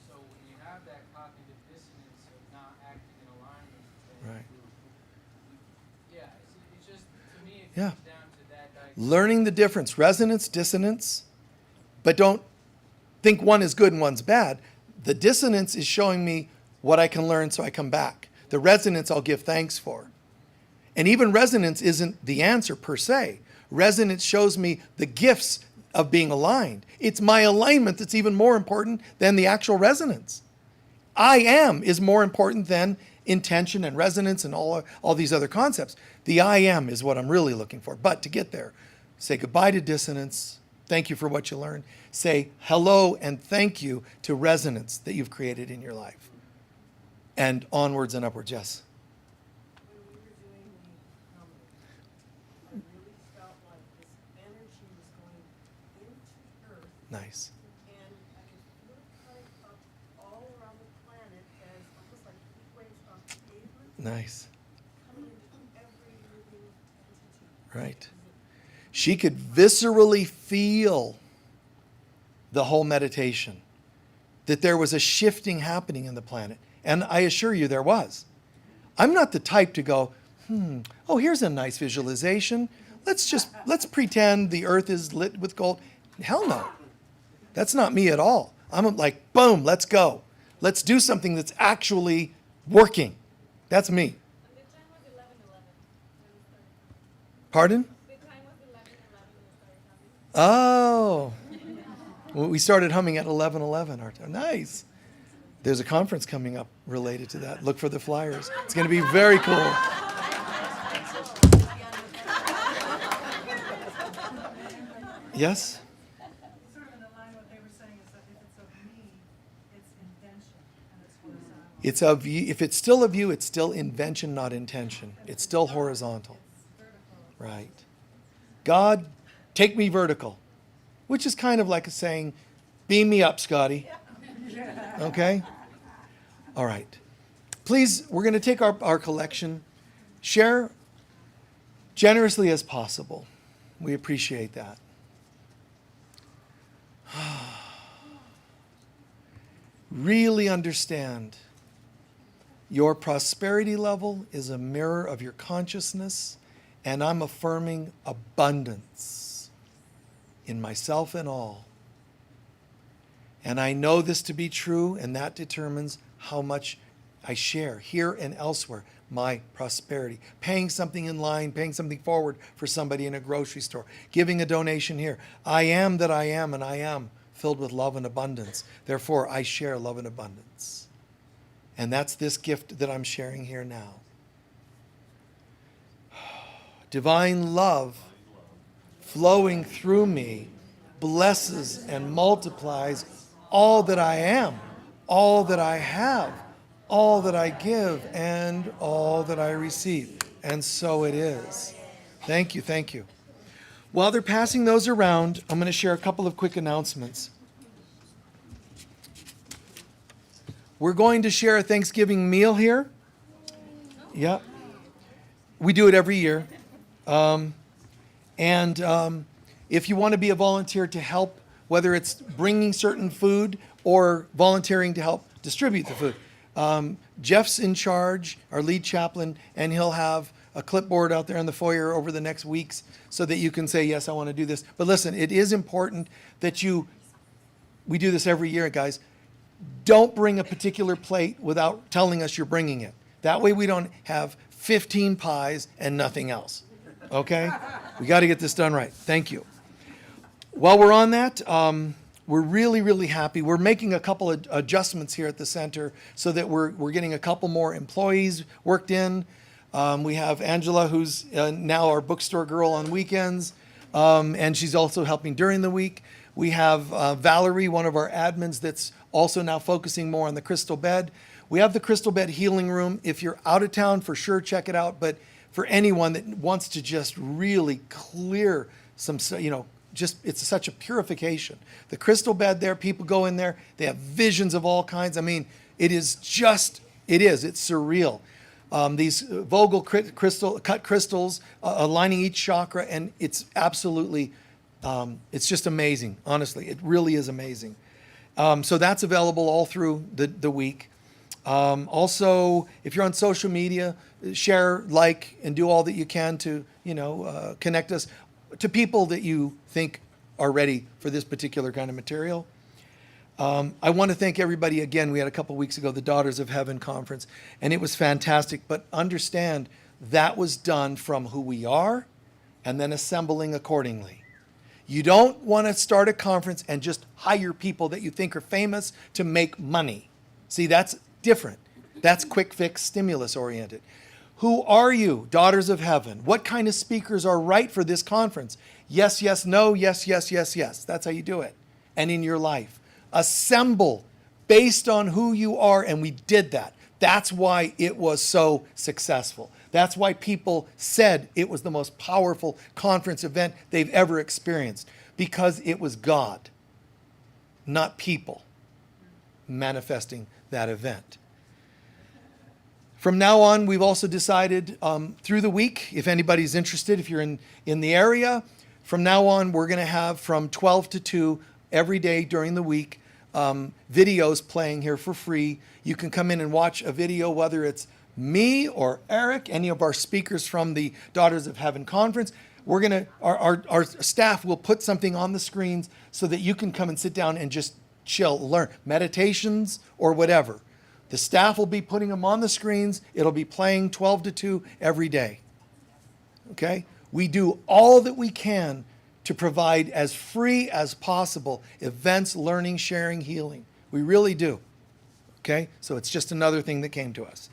Speaker 9: So when you have that cognitive dissonance of not acting in alignment, then
Speaker 1: Right.
Speaker 9: yeah, it's just, to me, it
Speaker 1: Yeah.
Speaker 9: comes down to that
Speaker 1: Learning the difference, resonance, dissonance, but don't think one is good and one's bad. The dissonance is showing me what I can learn so I come back. The resonance I'll give thanks for. And even resonance isn't the answer per se. Resonance shows me the gifts of being aligned. It's my alignment that's even more important than the actual resonance. I am is more important than intention and resonance and all these other concepts. The I am is what I'm really looking for. But to get there, say goodbye to dissonance. Thank you for what you learned. Say hello and thank you to resonance that you've created in your life. And onwards and upwards, yes.
Speaker 5: When we were doing the I really felt like this energy was going into Earth,
Speaker 1: Nice.
Speaker 5: and I could feel it coming up all around the planet as almost like heat waves off the pavement,
Speaker 1: Nice.
Speaker 5: coming into every living entity.
Speaker 1: Right. She could viscerally feel the whole meditation, that there was a shifting happening in the planet. And I assure you there was. I'm not the type to go, oh, here's a nice visualization. Let's pretend the earth is lit with gold. Hell no. That's not me at all. I'm like, boom, let's go. Let's do something that's actually working. That's me.
Speaker 7: The time was 11:11 when we started.
Speaker 1: Pardon?
Speaker 7: The time was 11:11 when we started
Speaker 1: Oh. Well, we started humming at 11:11. Nice. There's a conference coming up related to that. Look for the flyers. It's going to be very cool. Yes?
Speaker 5: Sort of in the line what they were saying is that if it's of me, it's invention, and it's horizontal.
Speaker 1: It's of you. If it's still of you, it's still invention, not intention. It's still horizontal. Right. God, take me vertical, which is kind of like saying, beam me up, Scotty. Okay? All right. Please, we're going to take our collection, share generously as possible. We appreciate that. Really understand your prosperity level is a mirror of your consciousness, and I'm affirming abundance in myself and all. And I know this to be true, and that determines how much I share here and elsewhere, my prosperity. Paying something in line, paying something forward for somebody in a grocery store, giving a donation here. I am that I am, and I am filled with love and abundance. Therefore, I share love and abundance. And that's this gift that I'm sharing here now. Divine love flowing through me blesses and multiplies all that I am, all that I have, all that I give, and all that I receive. And so it is. Thank you, thank you. While they're passing those around, I'm going to share a couple of quick announcements. We're going to share a Thanksgiving meal here. Yep. We do it every year. If you want to be a volunteer to help, whether it's bringing certain food or volunteering to help distribute the food, Jeff's in charge, our lead chaplain, and he'll have a clipboard out there in the foyer over the next weeks so that you can say, yes, I want to do this. But listen, it is important that we do this every year, guys. Don't bring a particular plate without telling us you're bringing it. That way we don't have 15 pies and nothing else. Okay? We got to get this done right. Thank you. While we're on that, we're really, really happy. We're making a couple of adjustments here at the center so that we're getting a couple more employees worked in. We have Angela, who's now our bookstore girl on weekends, and she's also helping during the week. We have Valerie, one of our admins, that's also now focusing more on the crystal bed. We have the crystal bed healing room. If you're out of town, for sure, check it out. But for anyone that wants to just really clear some, it's such a purification. The crystal bed there, people go in there, they have visions of all kinds. I mean, it's surreal. These Vogel cut crystals aligning each chakra, and it's absolutely, it's just amazing. Honestly, it really is amazing. So that's available all through the week. Also, if you're on social media, share, like, and do all that you can to, connect us to people that you think are ready for this particular kind of material. I want to thank everybody again. We had a couple weeks ago the Daughters of Heaven conference, and it was fantastic. But understand that was done from who we are and then assembling accordingly. You don't want to start a conference and just hire people that you think are famous to make money. See, that's different. That's quick fix, stimulus oriented. Who are you, daughters of heaven? What kind of speakers are right for this conference? Yes, yes, no, yes, yes, yes, yes. That's how you do it. And in your life, assemble based on who you are. And we did that. That's why it was so successful. That's why people said it was the most powerful conference event they've ever experienced, because it was God, not people, manifesting that event. From now on, we've also decided through the week, if anybody's interested, if you're in the area, from now on, we're going to have from 12 to 2 every day during the week, videos playing here for free. You can come in and watch a video, whether it's me or Eric, any of our speakers from the Daughters of Heaven conference. We're going to, our staff will put something on the screens so that you can come and sit down and just chill, learn meditations or whatever. The staff will be putting them on the screens. It'll be playing 12 to 2 every day. Okay? We do all that we can to provide as free as possible events, learning, sharing, healing. We really do. Okay? So it's just another thing that came to us.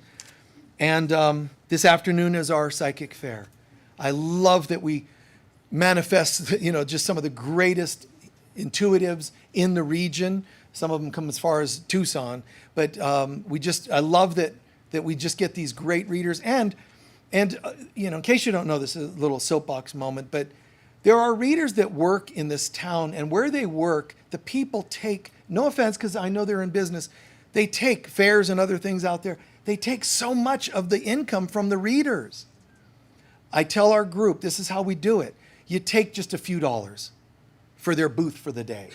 Speaker 1: And this afternoon is our psychic fair. I love that we manifest, just some of the greatest intuitives in the region. Some of them come as far as Tucson, but I love that we just get these great readers. And in case you don't know, this is a little soapbox moment, but there are readers that work in this town, and where they work, the people take, no offense, because I know they're in business, they take fairs and other things out there. They take so much of the income from the readers. I tell our group, this is how we do it. You take just a few dollars for their booth for the day.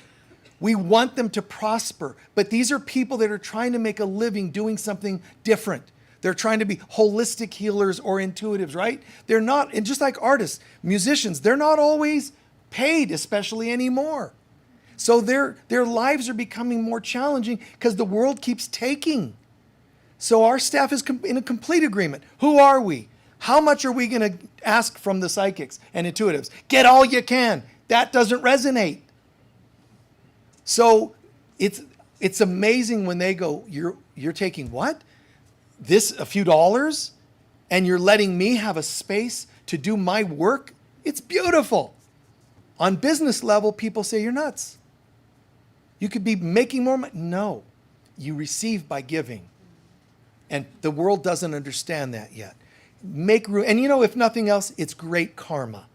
Speaker 1: We want them to prosper, but these are people that are trying to make a living doing something different. They're trying to be holistic healers or intuitives, right? They're not, and just like artists, musicians, they're not always paid, especially anymore. So their lives are becoming more challenging because the world keeps taking. So our staff is in a complete agreement. Who are we? How much are we going to ask from the psychics and intuitives? Get all you can. That doesn't resonate. So it's amazing when they go, you're taking what? This, a few dollars, and you're letting me have a space to do my work? It's beautiful. On business level, people say you're nuts. You could be making more money. No, you receive by giving. And the world doesn't understand that yet. Make room. And if nothing else, it's great karma.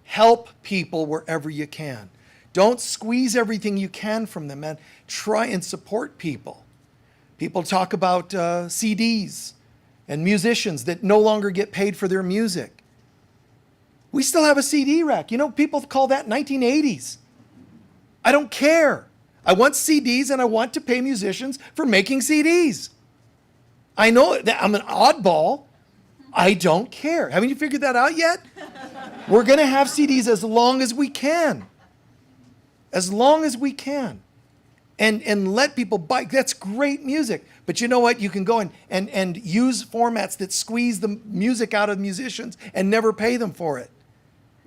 Speaker 1: Help people wherever you can. Don't squeeze everything you can from them, man. Try and support people. People talk about CDs and musicians that no longer get paid for their music. We still have a CD rack. People call that 1980s. I don't care. I want CDs and I want to pay musicians for making CDs. I know that I'm an oddball. I don't care. Haven't you figured that out yet? We're going to have CDs as long as we can. As long as we can. And let people buy. That's great music. But you know what? You can go and use formats that squeeze the music out of musicians and never pay them for it.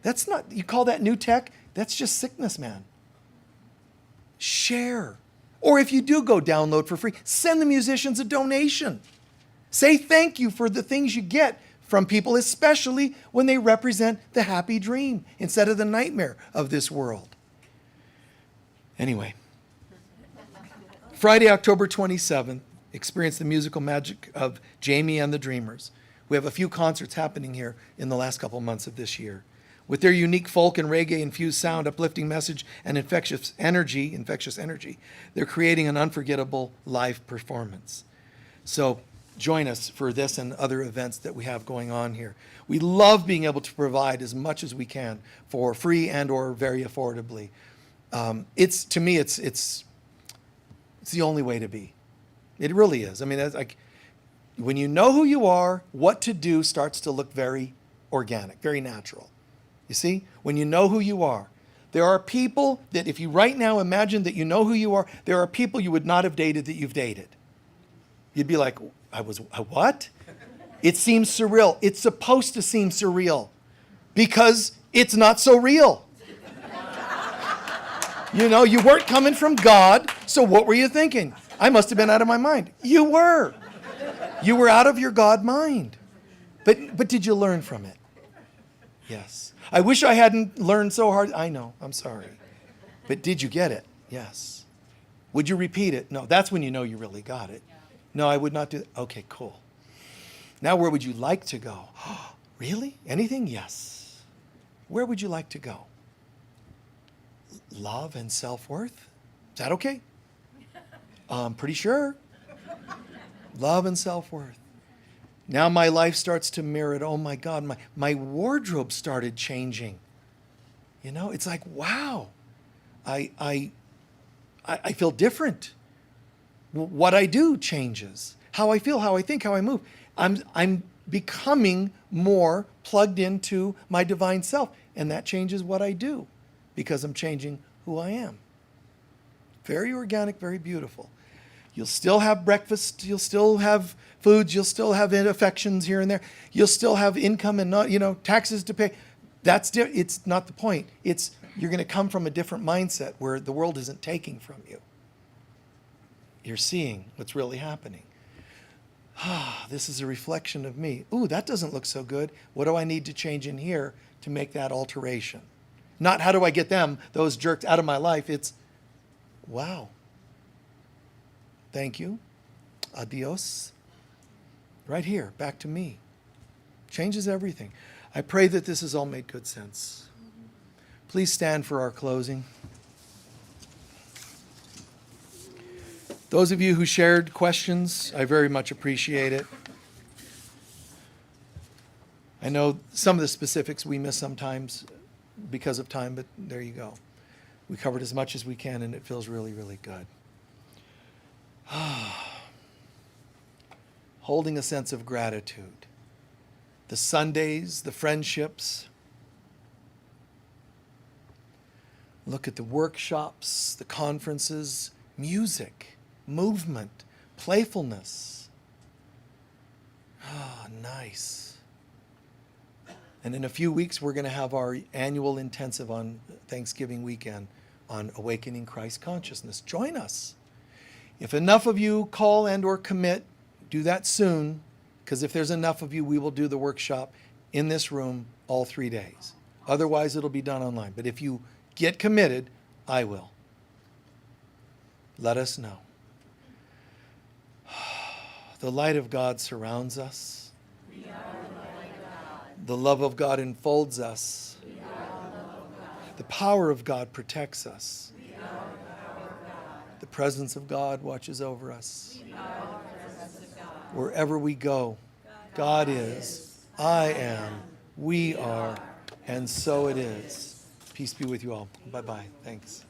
Speaker 1: That's not, you call that new tech? That's just sickness, man. Share. Or if you do go download for free, send the musicians a donation. Say thank you for the things you get from people, especially when they represent the happy dream instead of the nightmare of this world. Anyway, Friday, October 27th, experience the musical magic of Jamie and the Dreamers. We have a few concerts happening here in the last couple months of this year. With their unique folk and reggae-infused sound, uplifting message, and infectious energy, they're creating an unforgettable live performance. So join us for this and other events that we have going on here. We love being able to provide as much as we can for free and or very affordably. To me, it's the only way to be. It really is. I mean, that's like when you know who you are, what to do starts to look very organic, very natural. You see, when you know who you are, there are people that if you right now imagine that you know who you are, there are people you would not have dated that you've dated. You'd be like, what? It seems surreal. It's supposed to seem surreal because it's not so real. You know, you weren't coming from God, so what were you thinking? I must have been out of my mind. You were. You were out of your God mind. But did you learn from it? Yes. I wish I hadn't learned so hard. I know, I'm sorry. But did you get it? Yes. Would you repeat it? No, that's when you know you really got it. No, I would not do that. Okay, cool. Now where would you like to go? Really? Anything? Yes. Where would you like to go? Love and self-worth? Is that okay? I'm pretty sure. Love and self-worth. Now my life starts to mirror it. Oh my God, my wardrobe started changing. You know, it's like, wow, I feel different. What I do changes. How I feel, how I think, how I move. I'm becoming more plugged into my divine self, and that changes what I do because I'm changing who I am. Very organic, very beautiful. You'll still have breakfast, you'll still have foods, you'll still have affections here and there. You'll still have income and not, taxes to pay. It's not the point. It's you're going to come from a different mindset where the world isn't taking from you. You're seeing what's really happening. This is a reflection of me. Ooh, that doesn't look so good. What do I need to change in here to make that alteration? Not how do I get them, those jerks, out of my life. It's, wow. Thank you. Adios. Right here, back to me. Changes everything. I pray that this has all made good sense. Please stand for our closing. Those of you who shared questions, I very much appreciate it. I know some of the specifics we miss sometimes because of time, but there you go. We covered as much as we can, and it feels really, really good. Holding a sense of gratitude. The Sundays, the friendships. Look at the workshops, the conferences, music, movement, playfulness. Nice. And in a few weeks, we're going to have our annual intensive on Thanksgiving weekend on awakening Christ consciousness. Join us. If enough of you call and or commit, do that soon, because if there's enough of you, we will do the workshop in this room all 3 days. Otherwise, it'll be done online. But if you get committed, I will. Let us know. The light of God surrounds us. We are the light of God. The love of God enfolds us. We are the love of God. The power of God protects us. We are the power of God. The presence of God watches over us. We are the presence of God. Wherever we go, God is, I am, we are, and so it is. Peace be with you all. Bye-bye. Thanks.